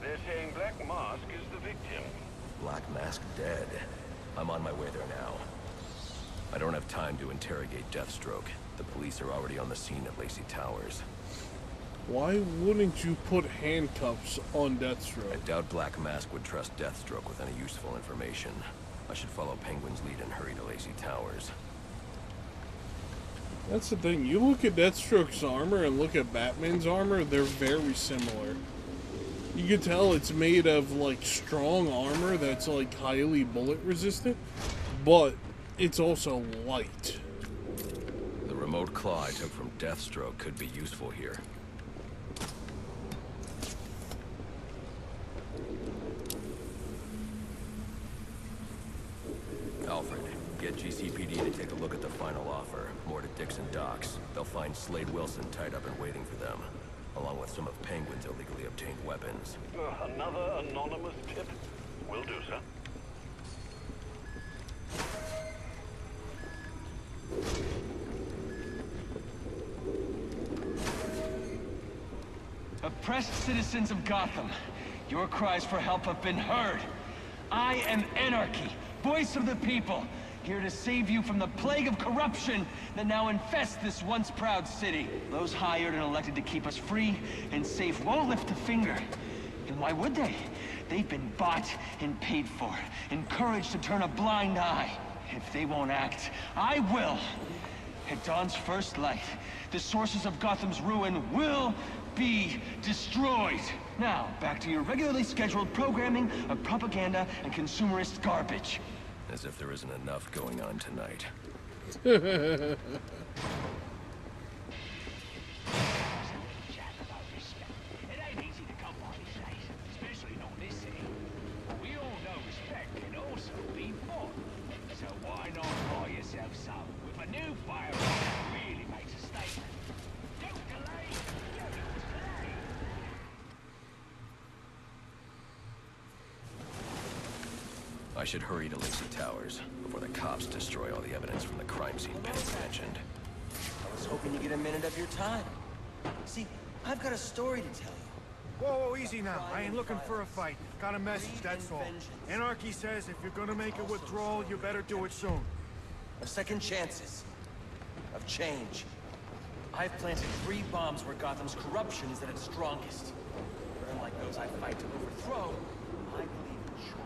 They're saying Black Mask is the victim. Black Mask dead. I'm on my way there now. I don't have time to interrogate Deathstroke. The police are already on the scene at Lacey Towers. Why wouldn't you put handcuffs on Deathstroke? I doubt Black Mask would trust Deathstroke with any useful information. I should follow Penguin's lead and hurry to Lacey Towers. That's the thing. You look at Deathstroke's armor and look at Batman's armor, they're very similar. You can tell it's made of, like, strong armor that's, like, highly bullet resistant, but it's also light. The remote claw I took from Deathstroke could be useful here. Alfred, get GCPD to take a look at the final offer. More to Dixon Docks. They'll find Slade Wilson tied up and waiting for them, along with some of Penguin's illegally obtained weapons. Another anonymous tip? Will do, sir. Oppressed citizens of Gotham, your cries for help have been heard. I am Anarchy, voice of the people, here to save you from the plague of corruption that now infests this once proud city. Those hired and elected to keep us free and safe won't lift a finger. And why would they? They've been bought and paid for, encouraged to turn a blind eye. If they won't act, I will. At dawn's first light, the sources of Gotham's ruin will be destroyed. Now, back to your regularly scheduled programming of propaganda and consumerist garbage. As if there isn't enough going on tonight. I should hurry to Linkz Towers before the cops destroy all the evidence from the crime scene Penny mentioned. I was hoping to get a minute of your time. See, I've got a story to tell you. Whoa, easy now. I ain't looking for a fight. Got a message, that's all. Anarchy says if you're gonna make a withdrawal, you better do it soon. Of second chances. Of change. I've planted 3 bombs where Gotham's corruption is at its strongest. But unlike those I fight to overthrow, I believe in choice.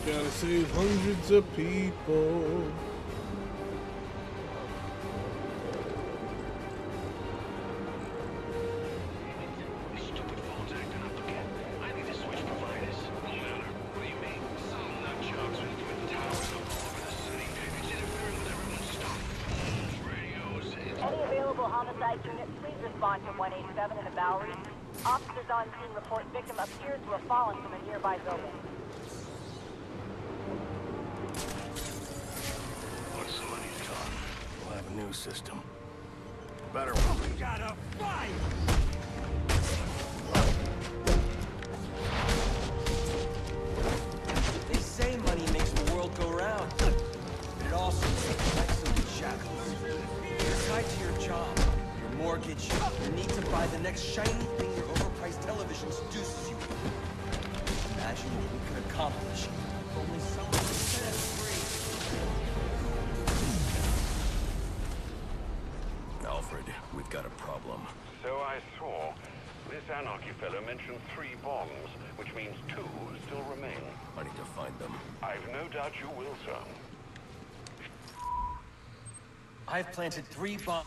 Gotta save hundreds of people. Any available homicide units, please respond to 187 in the Bowery. Officers on scene report victim appears to have fallen from a nearby building. Once the money's gone, we'll have a new system. Better We gotta fight! They say money makes the world go round. But it also takes some shackles. You're tied to your job, your mortgage, your need to buy the next shiny thing your overpriced television seduces you with. Imagine what we could accomplish if only someone could set us free. Alfred, we've got a problem. So I saw. This Anarchy fellow mentioned 3 bombs, which means 2 still remain. I need to find them. I've no doubt you will, sir. I've planted 3 bombs.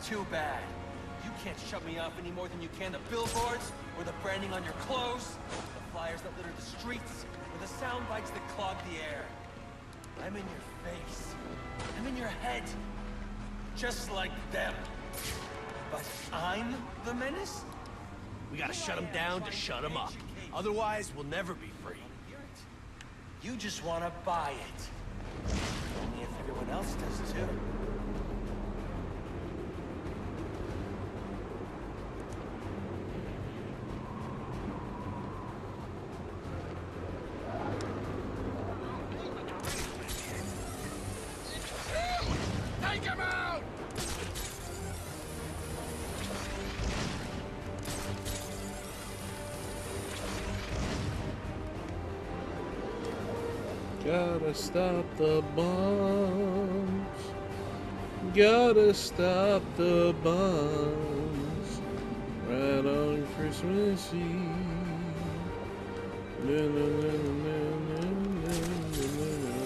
Too bad. You can't shut me off any more than you can the billboards, or the branding on your clothes, the flyers that litter the streets, or the sound bites that clog the air. I'm in your face. I'm in your head. Just like them. But I'm the menace? We gotta shut them down to shut them up. Otherwise, we'll never be free. You just want to buy it. Only if everyone else does too. Gotta stop the bombs. Gotta stop the bombs. Right on Christmas Eve. Na, na, na, na, na, na, na.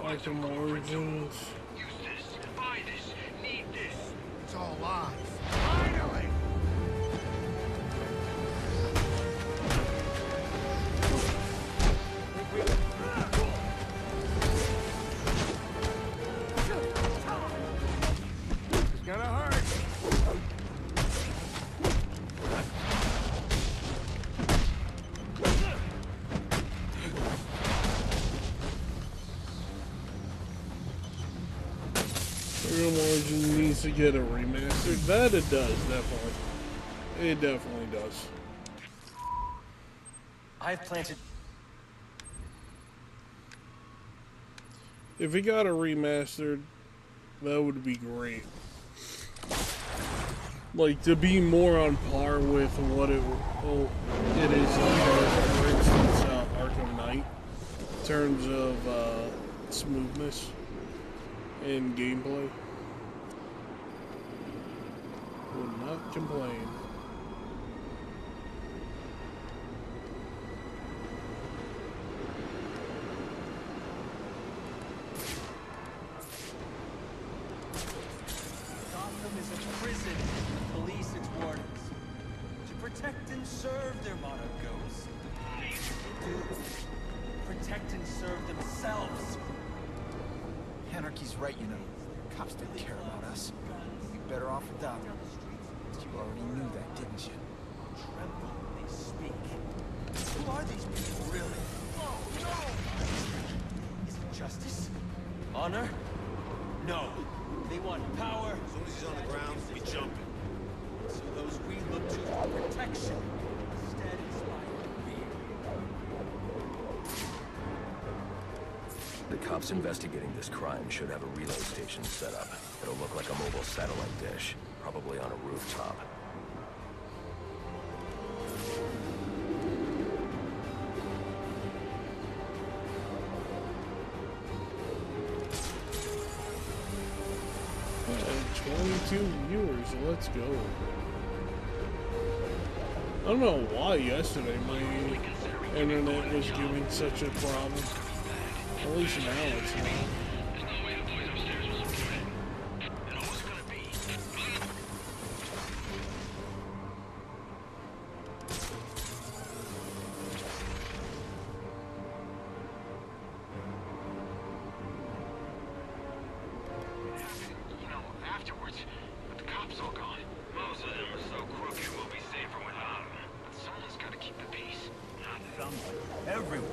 Arkham Origins. Use this, buy this, need this. It's all lies. Finally! It's gonna hurt. Arkham Origins needs to get a remaster. That it does, definitely. It definitely does. I've planted. If it got a remastered, that would be great. Like, to be more on par with what it is, for instance, Arkham Knight, in terms of smoothness and gameplay. Would not complain. Gotham is a prison. Police its wardens. To protect and serve, their motto goes. They do. Protect and serve themselves. Anarchy's right, you know. Cops don't care about us. We'd be better off without them. You already knew that, didn't you? Tremble when they speak. Who are these people, really? Oh, no! Is it justice? Honor? No. They want power. As soon as he's on the ground, we jump him. So those we look to for protection instead inspire fear. The cops investigating this crime should have a relay station set up. It'll look like a mobile satellite dish, probably on a rooftop. And 22 viewers, let's go. I don't know why yesterday my internet was giving such a problem. At least now it's not. Afterwards, with the cops all gone. Most of them are so crooked we'll be safer without them. But someone's got to keep the peace. Not someone. Everyone.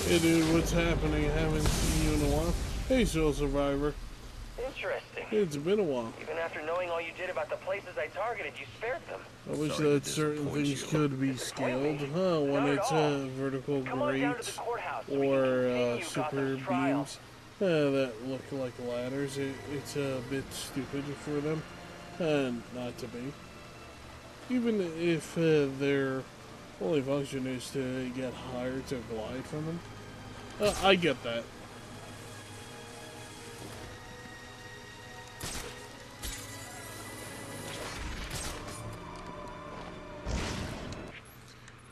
Hey dude, what's happening? Haven't seen you in a while. Hey Soul Survivor. Interesting. It's been a while. Even after knowing all you did about the places I targeted, you spared them. I wish that certain things could be scaled, when it's vertical grates or super beams that look like ladders. It's a bit stupid for them, not to be. Even if they're only function is to get hired to glide from them. I get that.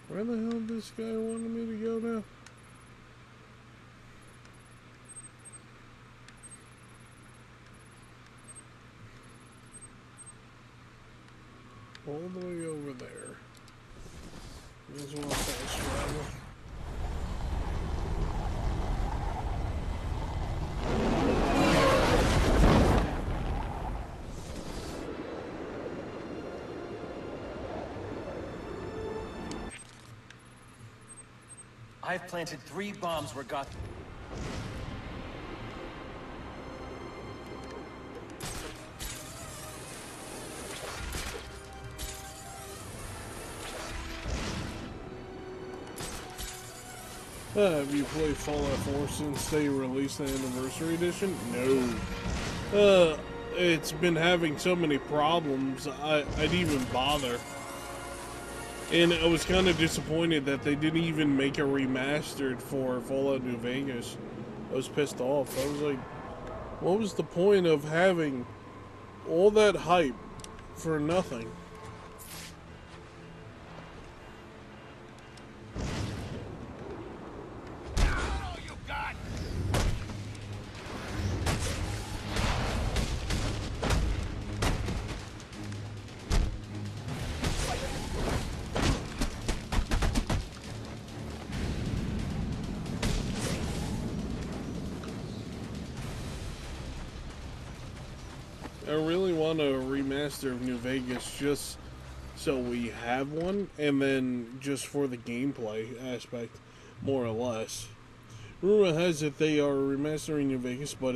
Where the hell did this guy wanted me to go now? All the way over there. There's one fast travel. I've planted 3 bombs where Gotham... Have you played Fallout 4 since they released the Anniversary Edition? No. It's been having so many problems, I didn't even bother. And I was kind of disappointed that they didn't even make a remastered for Fallout New Vegas. I was pissed off. I was like, what was the point of having all that hype for nothing? I really want a remaster of New Vegas just so we have one, and then just for the gameplay aspect, more or less. Rumor has it they are remastering New Vegas, but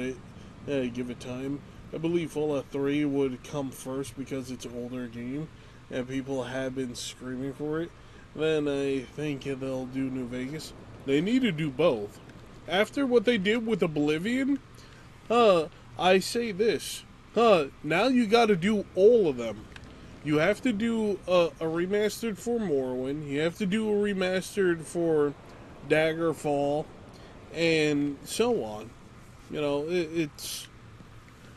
give it time. I believe Fallout 3 would come first because it's an older game, and people have been screaming for it. Then I think they'll do New Vegas. They need to do both. After what they did with Oblivion, I say this. Now you gotta do all of them. You have to do a remastered for Morrowind. You have to do a remastered for Daggerfall, and so on. You know, it's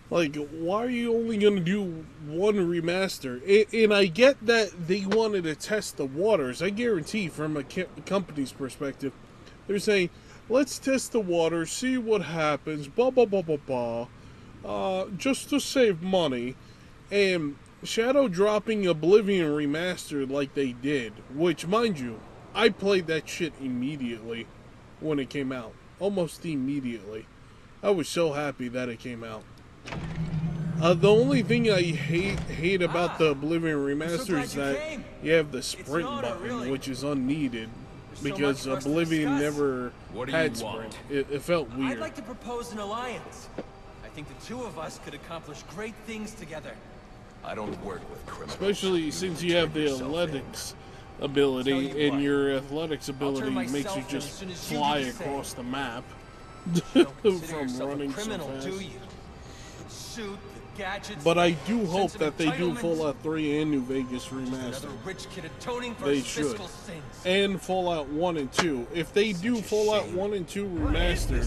like, why are you only gonna do one remaster? And I get that they wanted to test the waters. I guarantee, from a company's perspective, they're saying, let's test the waters, see what happens, blah, blah, blah, blah, blah. Just to save money, and shadow dropping Oblivion remastered like they did, which, mind you, I played that shit immediately when it came out. Almost immediately. I was so happy that it came out. The only thing I hate about the Oblivion remaster is that you have the sprint button, really, which is unneeded, because so Oblivion never had sprint. It felt weird. I'd like to propose an alliance. I think the two of us could accomplish great things together. I don't work with criminals. Especially since you have the athletics ability, and your athletics ability makes you just fly across the map from running so fast. But I do hope that they do Fallout 3 and New Vegas remaster. They should. And Fallout 1 and 2. If they do Fallout 1 and 2 remastered,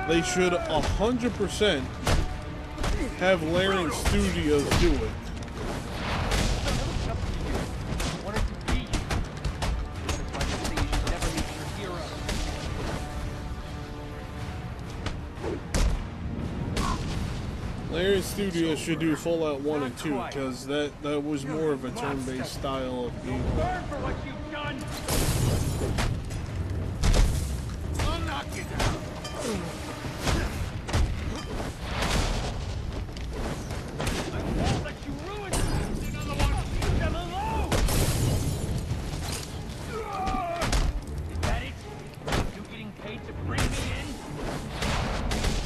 they should 100% have Larian Studios do it. Larian Studios should do Fallout 1 and 2, because that was more of a turn-based style of game. Burn for what you've done! I'll knock you down! I won't let you ruin something, otherwise leave them alone! Is that it? You getting paid to bring me in?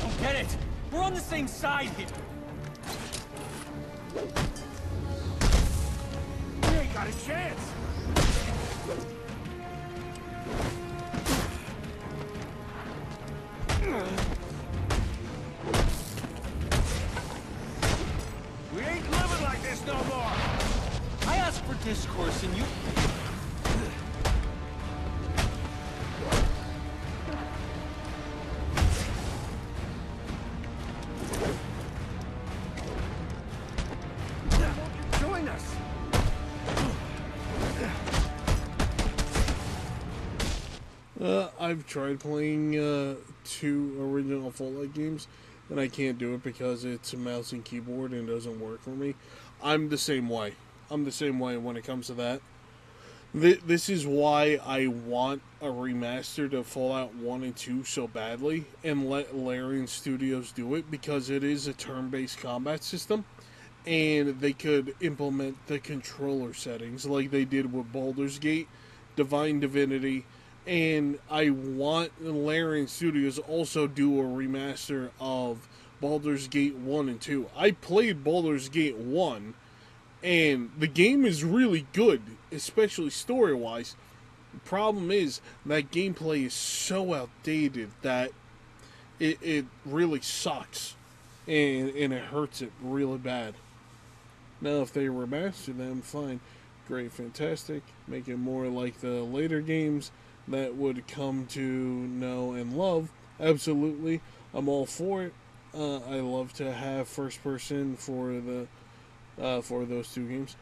Don't get it! We're on the same side here! We ain't got a chance! We ain't living like this no more! I asked for discourse and you... I've tried playing 2 original Fallout games, and I can't do it because it's a mouse and keyboard and it doesn't work for me. I'm the same way. I'm the same way when it comes to that. This is why I want a remaster of Fallout 1 and 2 so badly, and let Larian Studios do it, because it is a turn-based combat system, and they could implement the controller settings like they did with Baldur's Gate, Divine Divinity, and I want Larian Studios also do a remaster of Baldur's Gate 1 and 2. I played Baldur's Gate 1, and the game is really good, especially story-wise. The problem is that gameplay is so outdated that it really sucks, and it hurts it really bad. Now, if they remaster them, fine. Great, fantastic. Make it more like the later games that would come to know and love. Absolutely. I'm all for it. I love to have first person for those 2 games.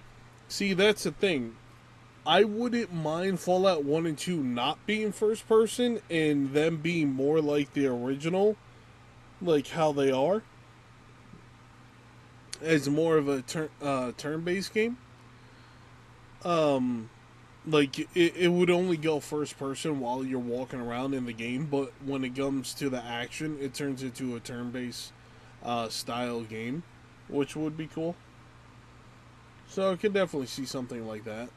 See, that's the thing. I wouldn't mind Fallout 1 and 2 not being first person and them being more like the original, like how they are, as more of a turn-based game. Like, it would only go first person while you're walking around in the game, but when it comes to the action, it turns into a turn-based style game, which would be cool. So I could definitely see something like that.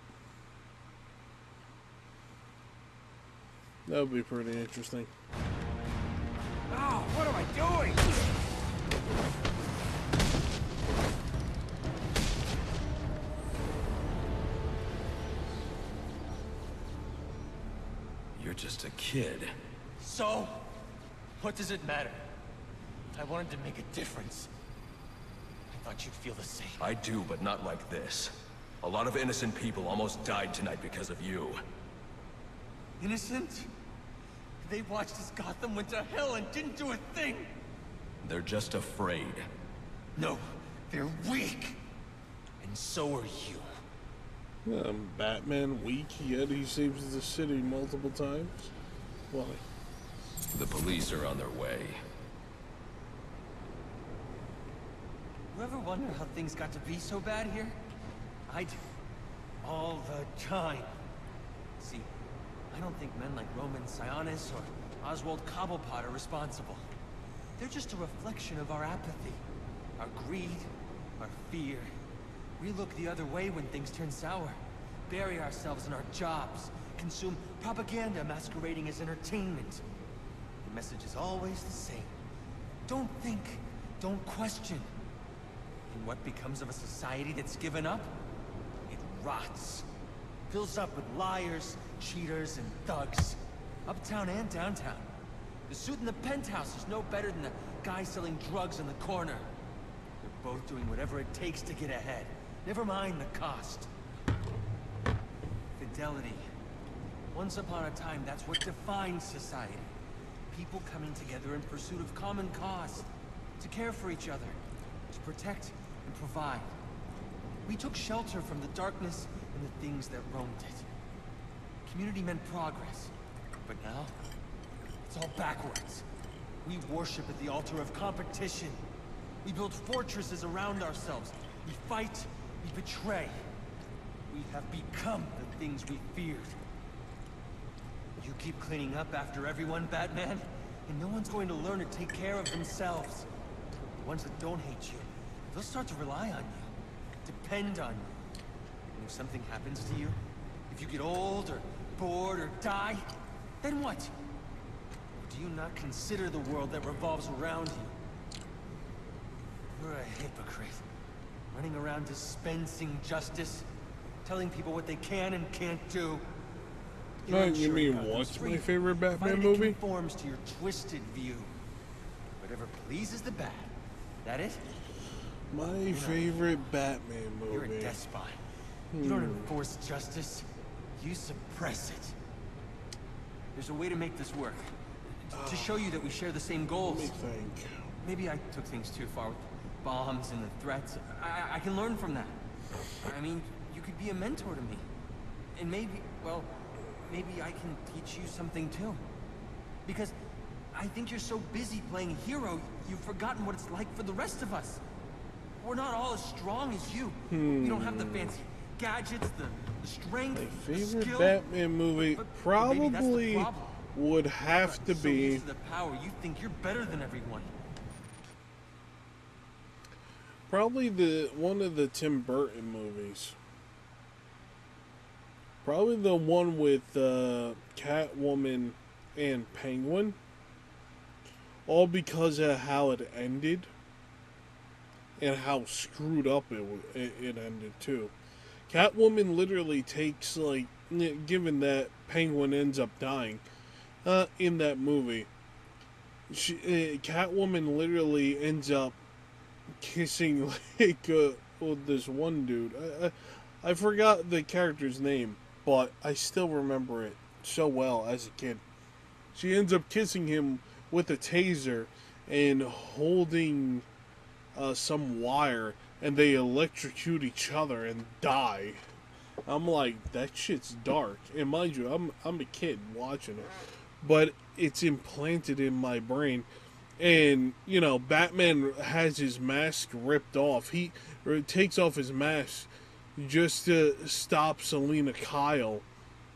That would be pretty interesting. Oh, what am I doing? You're just a kid. So? What does it matter? I wanted to make a difference. I thought you'd feel the same. I do, but not like this. A lot of innocent people almost died tonight because of you. Innocent? They watched as Gotham went to hell and didn't do a thing! They're just afraid. No, they're weak! And so are you. Batman weak, yet he saves the city multiple times? Why? The police are on their way. You ever wonder how things got to be so bad here? I do. All the time. See, I don't think men like Roman Sionis or Oswald Cobblepot are responsible. They're just a reflection of our apathy, our greed, our fear. We look the other way when things turn sour, bury ourselves in our jobs, consume propaganda masquerading as entertainment. The message is always the same. Don't think, don't question. And what becomes of a society that's given up? It rots. Fills up with liars, cheaters, and thugs. Uptown and downtown. The suit in the penthouse is no better than the guy selling drugs in the corner. They're both doing whatever it takes to get ahead. Never mind the cost. Fidelity. Once upon a time, that's what defined society. People coming together in pursuit of common cause. To care for each other. To protect and provide. We took shelter from the darkness and the things that roamed it. Community meant progress. But now, it's all backwards. We worship at the altar of competition. We build fortresses around ourselves. We fight, we betray. We have become the things we feared. You keep cleaning up after everyone, Batman, and no one's going to learn to take care of themselves. The ones that don't hate you, they'll start to rely on you, depend on you. And if something happens to you, if you get old or bored or die, then what? Or do you not consider the world that revolves around you? You're a hypocrite, running around dispensing justice, telling people what they can and can't do. You mean what's my favorite Batman movie? It conforms to your twisted view. Whatever pleases the bat. That it? My favorite Batman movie. You're a despot. You don't enforce justice. You suppress it. There's a way to make this work. To show you that we share the same goals. Let me think. Maybe I took things too far with bombs and the threats. I can learn from that. I mean, you could be a mentor to me. And maybe, well, maybe I can teach you something too. Because I think you're so busy playing hero, you've forgotten what it's like for the rest of us. We're not all as strong as you. We don't have the fancy gadgets, the strength, My the favorite skill. Batman movie But maybe that's the probably problem. would have to So be used to the power, you think you're better than everyone. probably one of the Tim Burton movies. Probably the one with Catwoman and Penguin. All because of how it ended. And how screwed up it ended, too. Catwoman literally takes, like, given that Penguin ends up dying in that movie, Catwoman literally ends up kissing, like, this one dude. I forgot the character's name, but I still remember it so well as a kid. She ends up kissing him with a taser and holding some wire, and they electrocute each other and die. I'm like, that shit's dark. And mind you, I'm a kid watching it, but it's implanted in my brain. And you know, Batman has his mask ripped off. He takes off his mask just to stop Selina Kyle,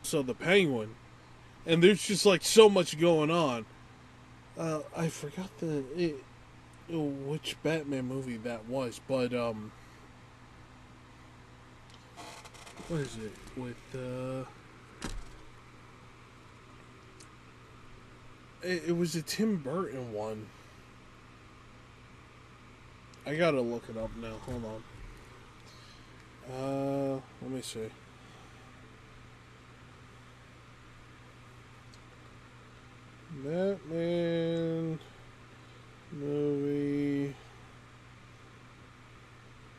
so the Penguin. And there's just like so much going on. I forgot which Batman movie that was, but what is it with it was a Tim Burton one. I gotta look it up now. Hold on. Let me see. Batman movie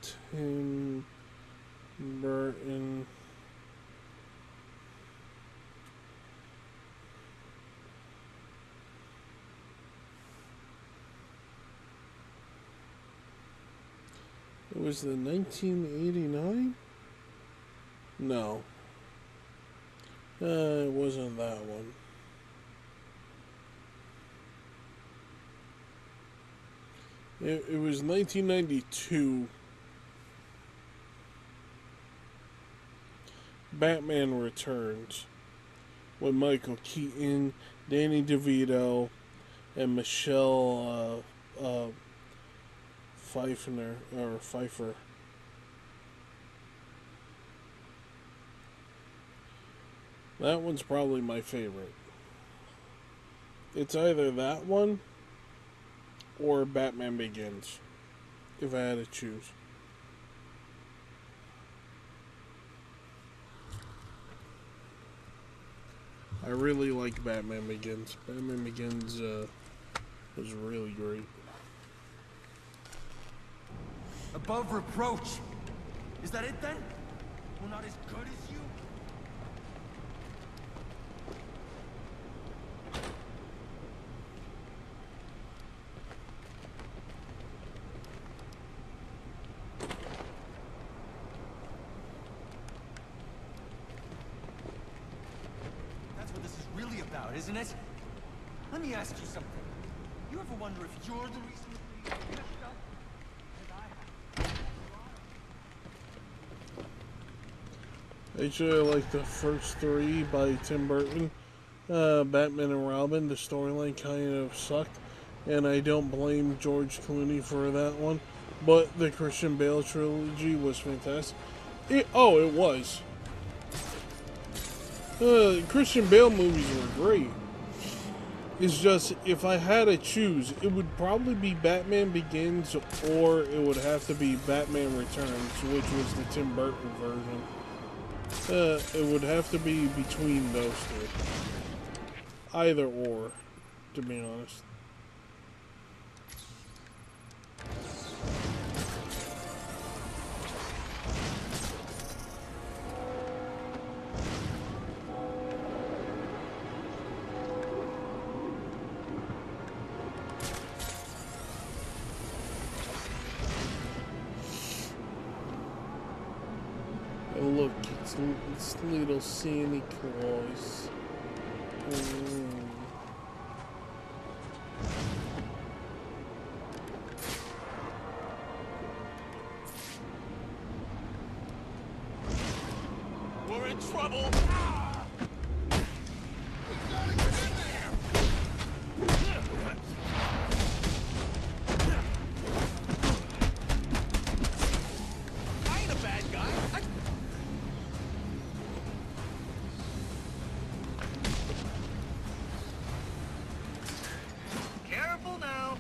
Tim Burton. It was the 1989? No. It wasn't that one. It was 1992. Batman Returns. With Michael Keaton, Danny DeVito, and Michelle Pfeiffer. That one's probably my favorite. It's either that one or Batman Begins, if I had to choose. I really like Batman Begins. Batman Begins was really great. Above reproach. Is that it then? We're not as good as you? That's what this is really about, isn't it? Let me ask you something. You ever wonder if you're the reason that we messed up? Actually, I like the first three by Tim Burton. Batman and Robin, the storyline kind of sucked, and I don't blame George Clooney for that one. But the Christian Bale trilogy was fantastic. It was. Christian Bale movies were great. It's just, if I had to choose, it would probably be Batman Begins, or it would have to be Batman Returns, which was the Tim Burton version. It would have to be between those two. Either or, to be honest. Oh look, it's little Santa Claus. We're in trouble. I ain't a bad guy. Careful now.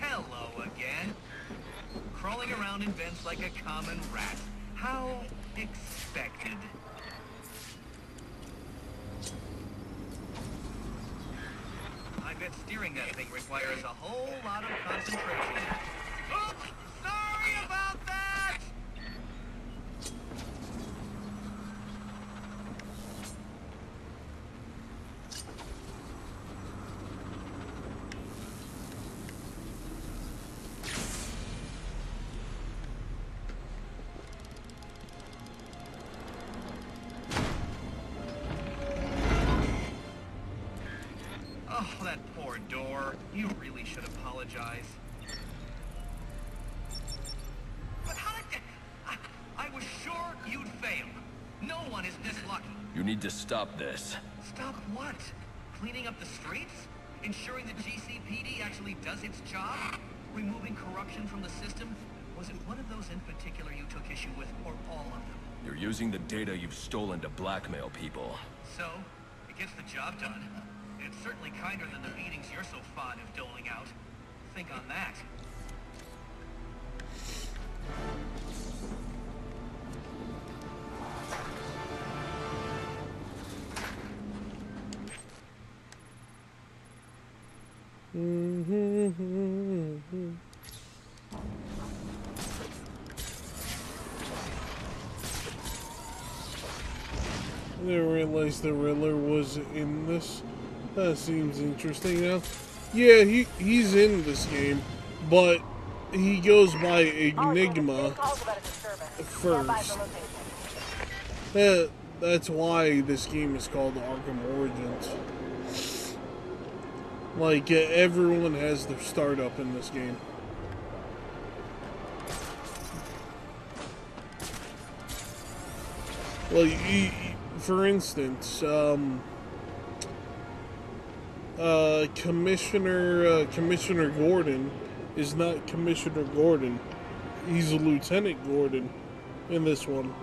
Hello again. Crawling around in vents like a common rat. How expected. I bet steering that thing requires a whole lot of concentration. Oops! Sorry about that! Oh, that poor door. You really should apologize. But how did... I was sure you'd fail. No one is this lucky. You need to stop this. Stop what? Cleaning up the streets? Ensuring the GCPD actually does its job? Removing corruption from the system? Was it one of those in particular you took issue with, or all of them? You're using the data you've stolen to blackmail people. So, it gets the job done. It's certainly kinder than the beatings you're so fond of doling out. Think on that. I didn't realize the Riddler was in this. That seems interesting now. Yeah, he's in this game, but he goes by Enigma first. Yeah, that's why this game is called Arkham Origins. Like, everyone has their startup in this game. Well, for instance, Commissioner Gordon is not Commissioner Gordon. He's a Lieutenant Gordon in this one.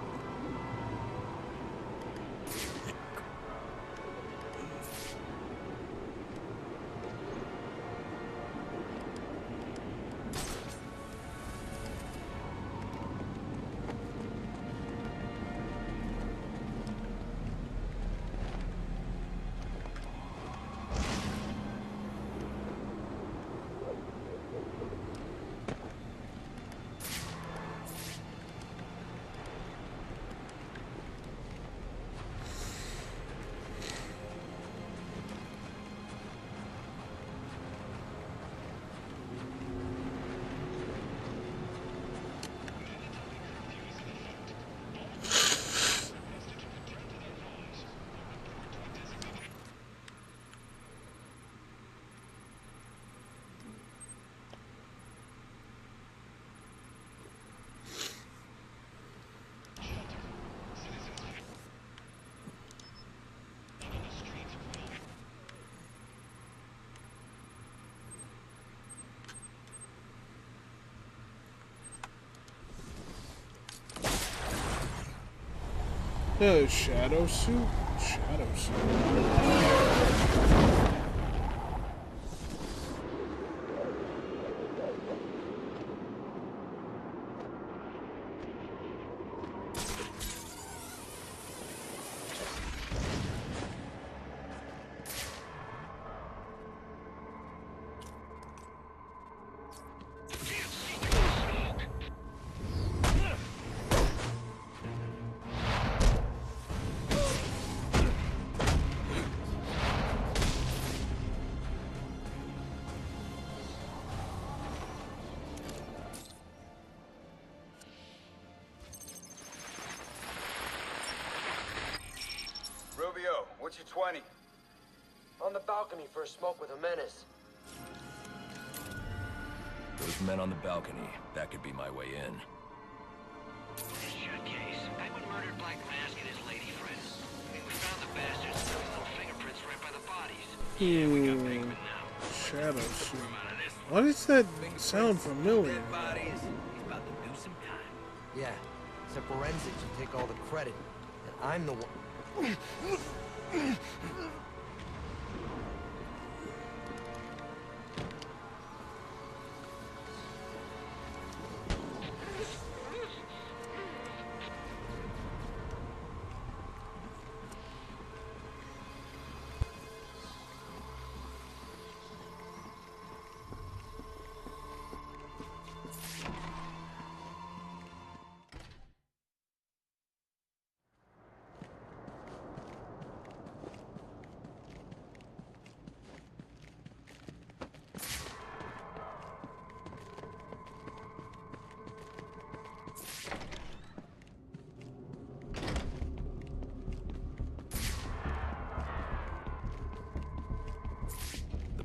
Shadow suit? Shadow suit. What's your 20? On the balcony for a smoke with a menace. Those men on the balcony, that could be my way in. Shutcase. Penguin murdered Black Mask and his lady friend. I mean, we found the bastards and there was no fingerprints right by the bodies. Yeah, we got Penguin now. Shadow suit. Why does that sound familiar? Bodies. He's about to do some time. Yeah, except forensics, you take all the credit, and I'm the one.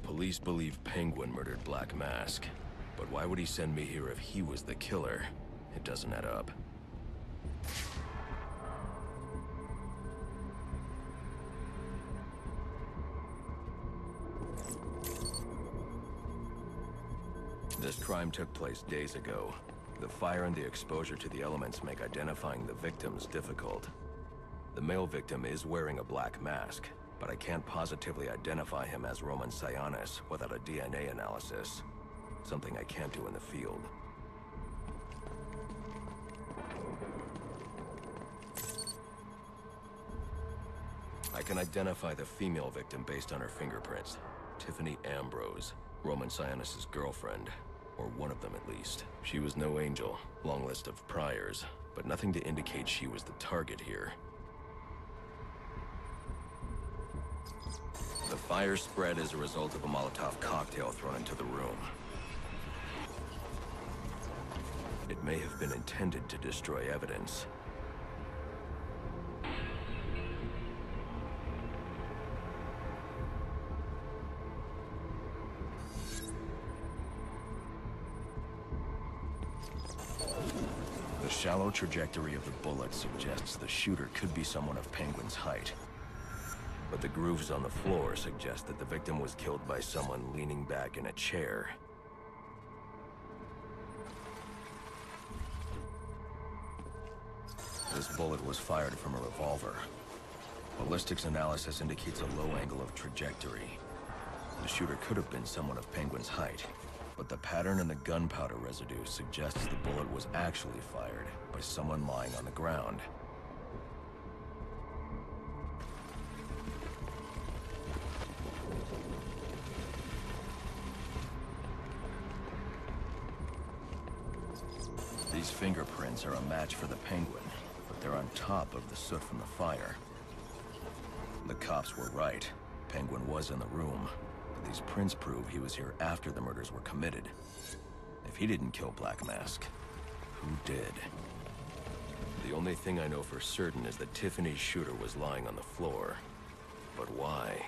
Police believe Penguin murdered Black Mask. But why would he send me here if he was the killer? It doesn't add up. This crime took place days ago. The fire and the exposure to the elements make identifying the victims difficult. The male victim is wearing a black mask, but I can't positively identify him as Roman Sionis without a DNA analysis. Something I can't do in the field. I can identify the female victim based on her fingerprints. Tiffany Ambrose, Roman Sionis' girlfriend. Or one of them at least. She was no angel, long list of priors, but nothing to indicate she was the target here. The fire spread as a result of a Molotov cocktail thrown into the room. It may have been intended to destroy evidence. The shallow trajectory of the bullet suggests the shooter could be someone of Penguin's height. But the grooves on the floor suggest that the victim was killed by someone leaning back in a chair. This bullet was fired from a revolver. Ballistics analysis indicates a low angle of trajectory. The shooter could have been someone of Penguin's height, but the pattern in the gunpowder residue suggests the bullet was actually fired by someone lying on the ground. These fingerprints are a match for the Penguin, but they're on top of the soot from the fire. The cops were right. Penguin was in the room, but these prints prove he was here after the murders were committed. If he didn't kill Black Mask, who did? The only thing I know for certain is that Tiffany's shooter was lying on the floor. But why?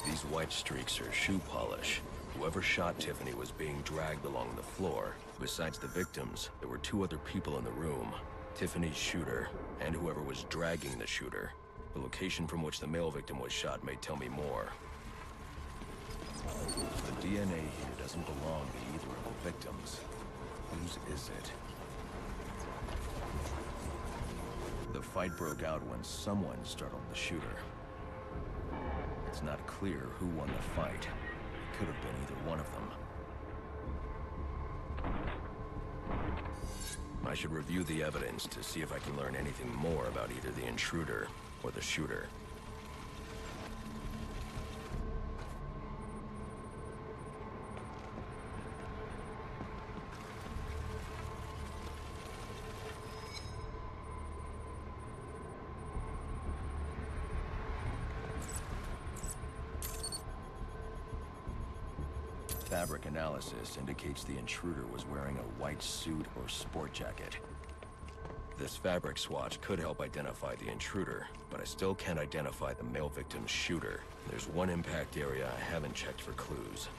These white streaks are shoe polish. Whoever shot Tiffany was being dragged along the floor. Besides the victims, there were two other people in the room. Tiffany's shooter, and whoever was dragging the shooter. The location from which the male victim was shot may tell me more. The DNA here doesn't belong to either of the victims. Whose is it? The fight broke out when someone startled the shooter. It's not clear who won the fight. It could have been either one of them. I should review the evidence to see if I can learn anything more about either the intruder or the shooter. fabric analysis indicates the intruder was wearing a white suit or sport jacket. This fabric swatch could help identify the intruder, but I still can't identify the male victim's shooter. There's one impact area I haven't checked for clues.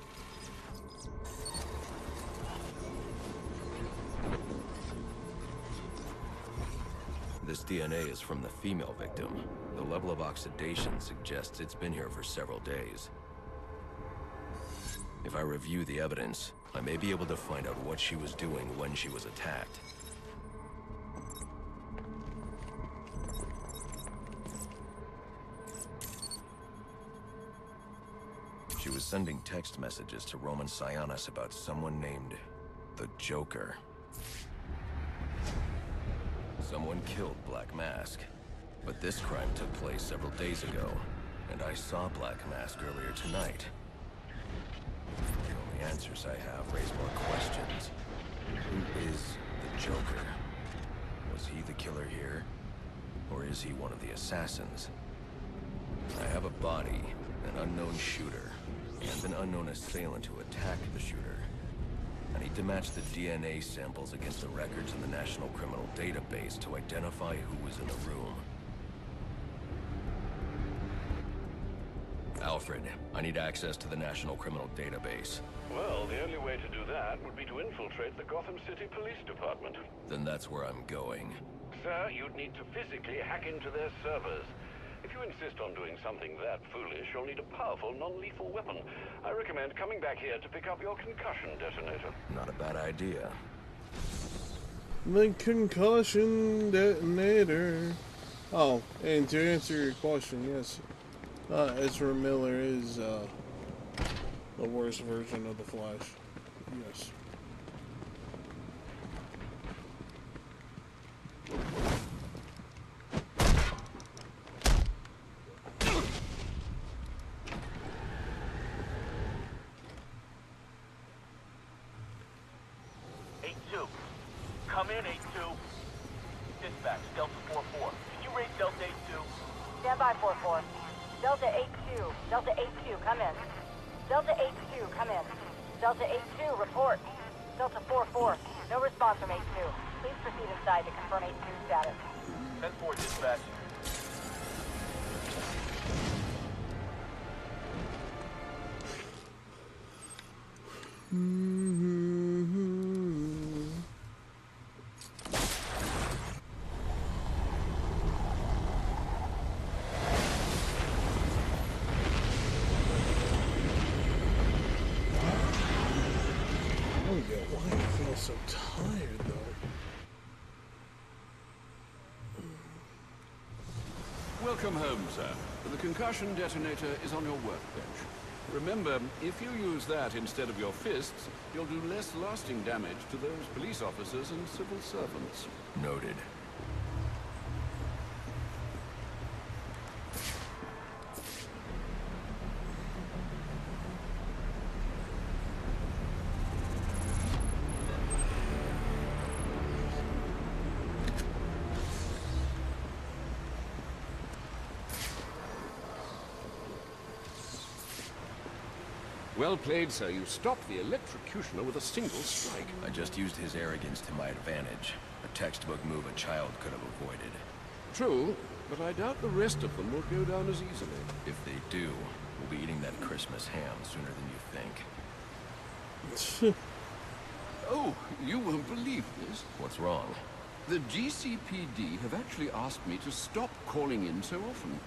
This DNA is from the female victim. The level of oxidation suggests it's been here for several days. If I review the evidence, I may be able to find out what she was doing when she was attacked. She was sending text messages to Roman Sionis about someone named the Joker. Someone killed Black Mask, but this crime took place several days ago, and I saw Black Mask earlier tonight. The only answers I have raise more questions. Who is the Joker? Was he the killer here? Or is he one of the assassins? I have a body, an unknown shooter, and an unknown assailant who attacked the shooter. I need to match the DNA samples against the records in the National Criminal Database to identify who was in the room. Alfred, I need access to the National Criminal Database. Well, the only way to do that would be to infiltrate the Gotham City Police Department. Then that's where I'm going. Sir, you'd need to physically hack into their servers. If you insist on doing something that foolish, you'll need a powerful, non-lethal weapon. I recommend coming back here to pick up your concussion detonator. Not a bad idea. The concussion detonator. Oh, and to answer your question, yes, Ezra Miller is the worst version of the Flash. Yes. Come in, 8-2. Dispatch, Delta 4-4. Can you raise Delta 8-2? Stand by, 4-4. Delta 8-2. Delta 8-2, come in. Delta 8-2, come in. Delta 8-2, report. Delta 4-4, no response from 8-2. Please proceed inside to confirm 8-2 status. 10-4, dispatch. So tired though. Welcome home, sir. The concussion detonator is on your workbench. Remember, if you use that instead of your fists, you'll do less lasting damage to those police officers and civil servants. Noted. Well played, sir. You stopped the electrocutioner with a single strike. I just used his arrogance to my advantage. A textbook move a child could have avoided. True, but I doubt the rest of them will go down as easily. If they do, we'll be eating that Christmas ham sooner than you think. Oh, you won't believe this. What's wrong? The GCPD have actually asked me to stop calling in so often.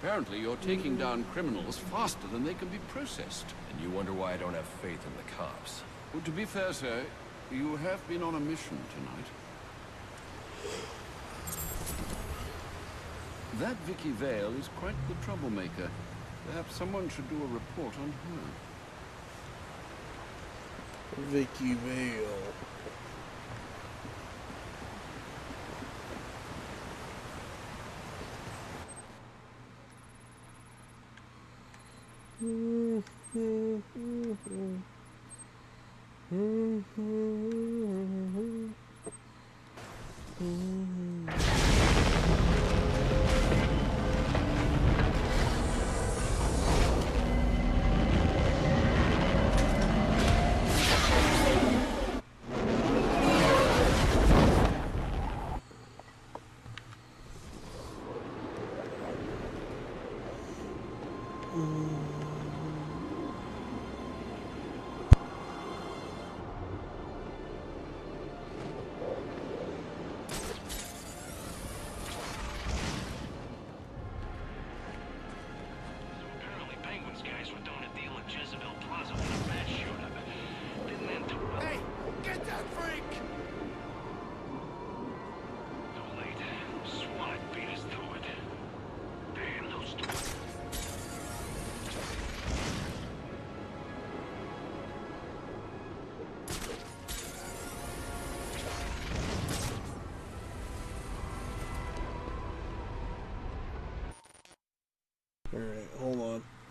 Apparently, you're taking down criminals faster than they can be processed. And you wonder why I don't have faith in the cops. Well, to be fair, sir, you have been on a mission tonight. That Vicky Vale is quite the troublemaker. Perhaps someone should do a report on her. Vicky Vale.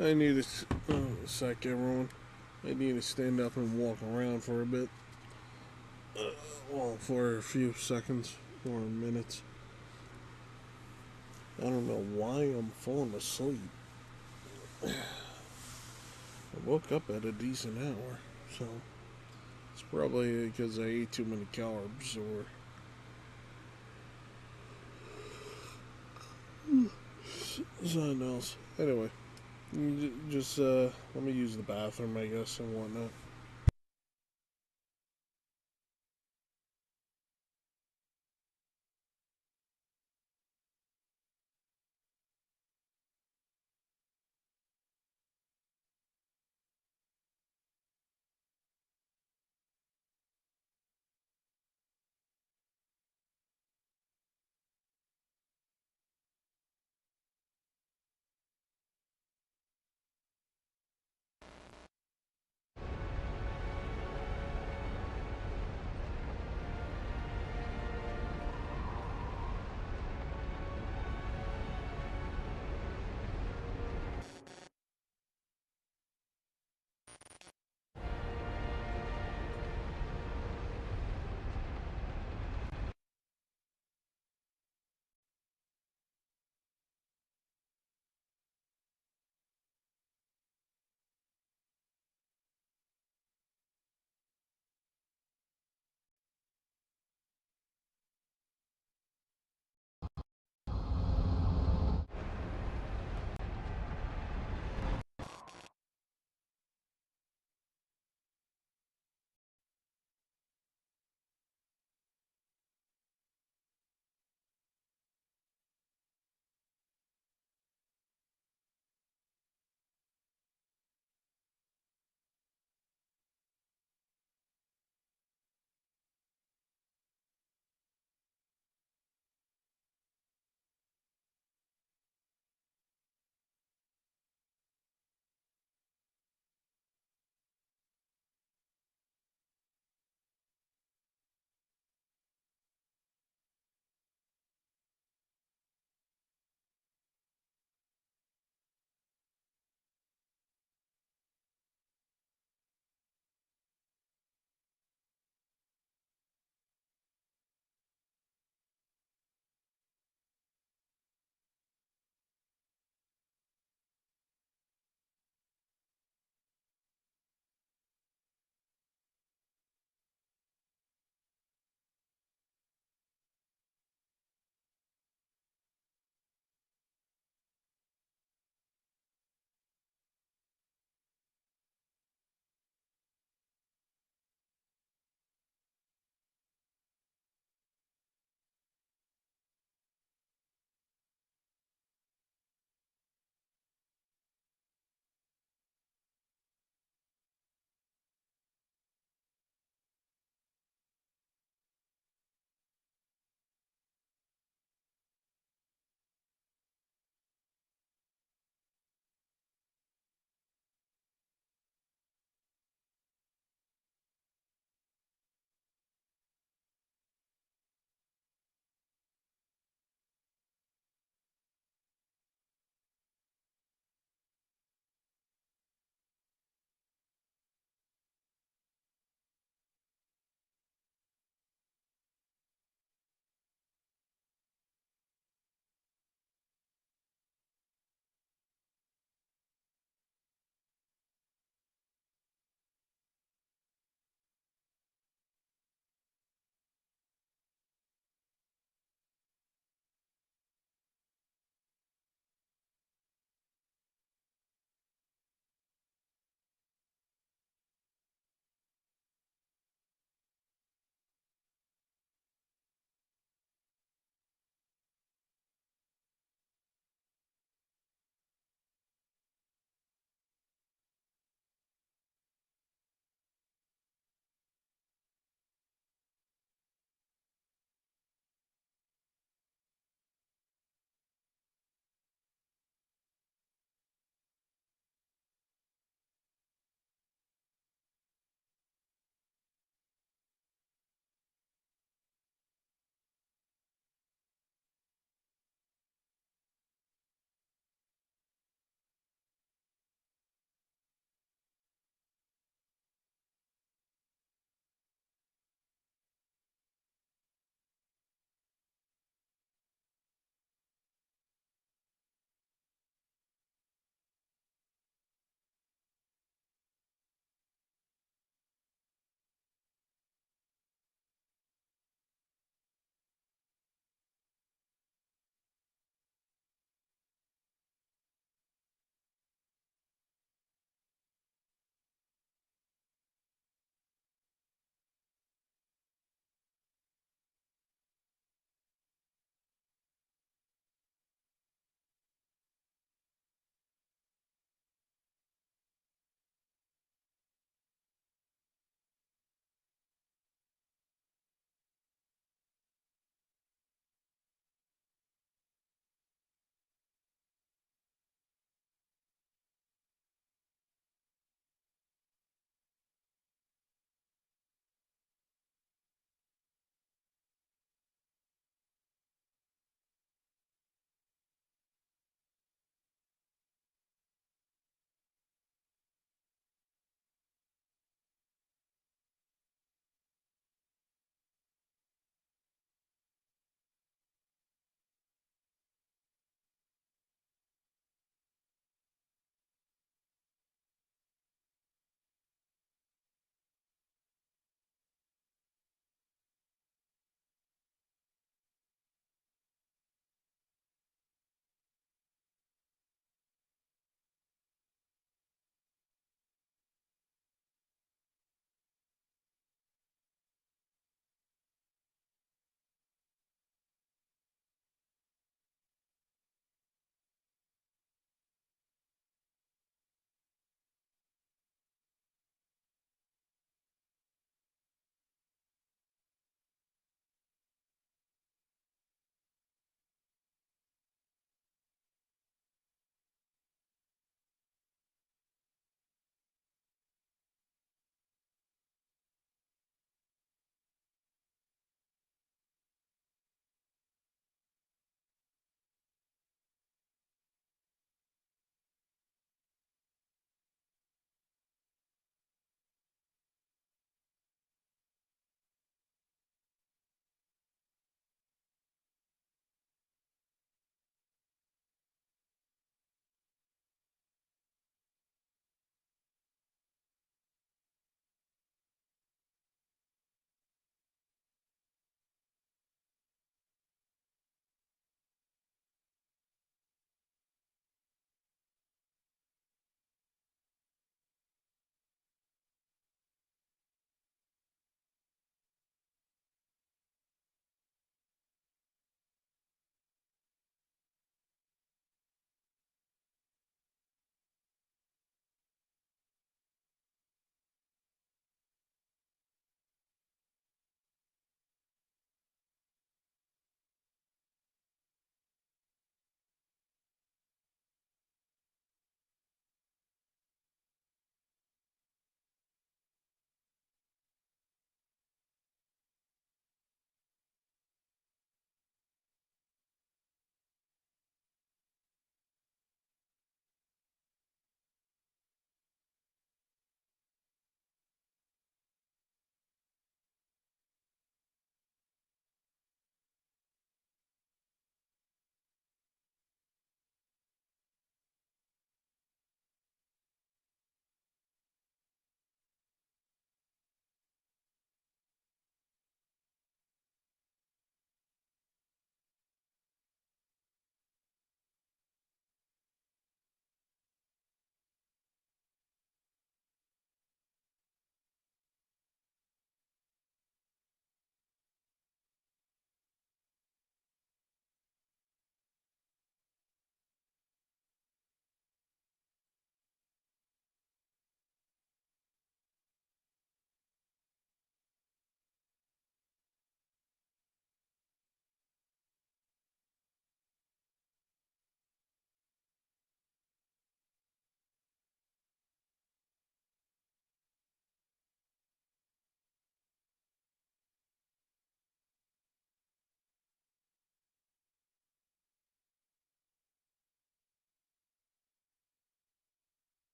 I need a sec, everyone. I need to stand up and walk around for a bit. Well, for a few seconds or minutes. I don't know why I'm falling asleep. I woke up at a decent hour, so it's probably because I ate too many carbs or something else. Anyway, just let me use the bathroom, I guess, and whatnot.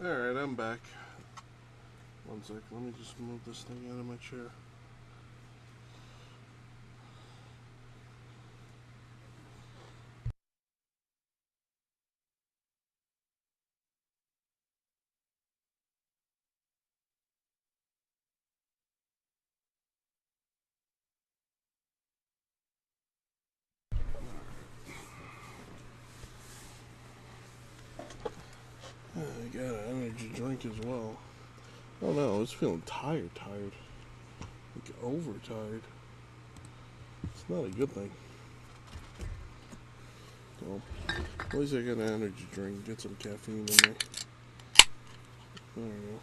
Alright, I'm back. One sec, let me just move this thing out of my chair. I got an energy drink as well. Oh no, I was feeling tired. Like overtired. It's not a good thing. Well, at least I got an energy drink. Get some caffeine in there. There we go.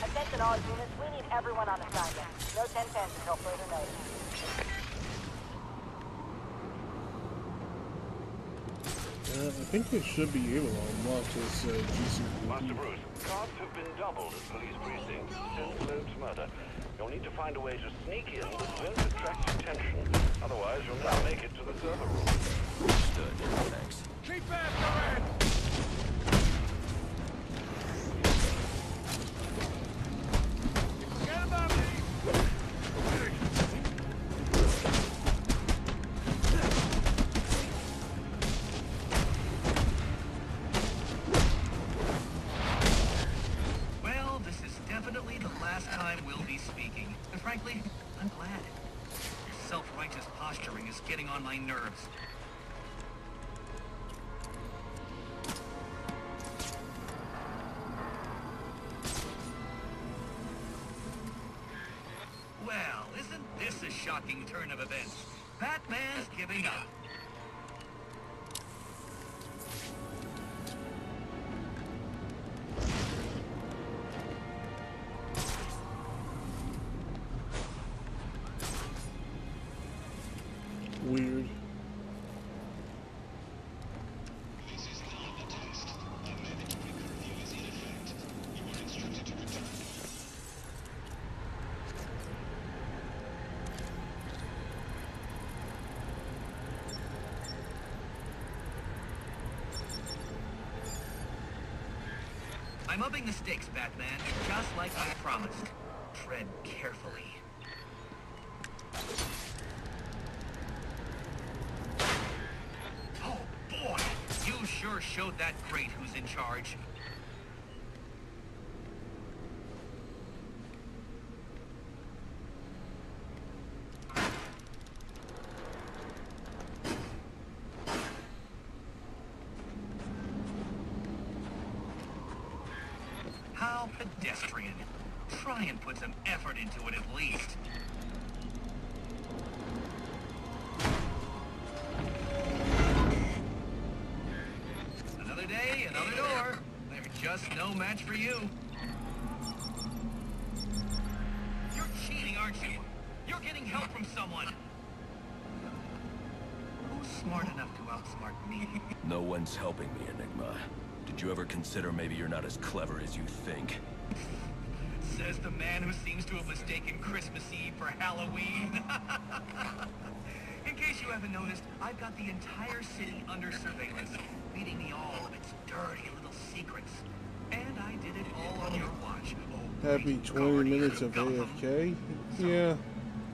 Attention all units, we need everyone on assignment. No 10-10 until further notice. I think they should be able to unlock this GCPD. Master Bruce, guards have been doubled at police precincts since Loeb's murder. You'll need to find a way to sneak in that won't attract attention. Otherwise, you'll never make it to the server room. Understood. Thanks. Keep after it! Forget about me! Well, this is definitely the last time we'll be speaking. And frankly, I'm glad. Your self-righteous posturing is getting on my nerves. Well, isn't this a shocking turn of events? Batman's giving up. Weird. I'm upping the stakes, Batman, just like I promised. Tread carefully. Oh, boy! You sure showed that great who's in charge. How pedestrian. Try and put some effort into it at least. Another day, another door. They're just no match for you. You're cheating, aren't you? You're getting help from someone. Who's smart enough to outsmart me? No one's helping me, Enigma. Did you ever consider maybe you're not as clever as you think? Says the man who seems to have mistaken Christmas Eve for Halloween. In case you haven't noticed, I've got the entire city under surveillance, feeding me all of its dirty little secrets. And I did it all on your watch. Oh, Happy 20 minutes of AFK? Yeah.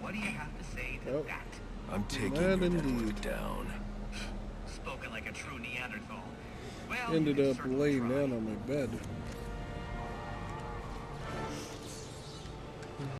what do you have to say to that? I'm taking That your indeed. network down. Spoken like a true Neanderthal. Well, Ended you up certainly laying tried. down on my bed.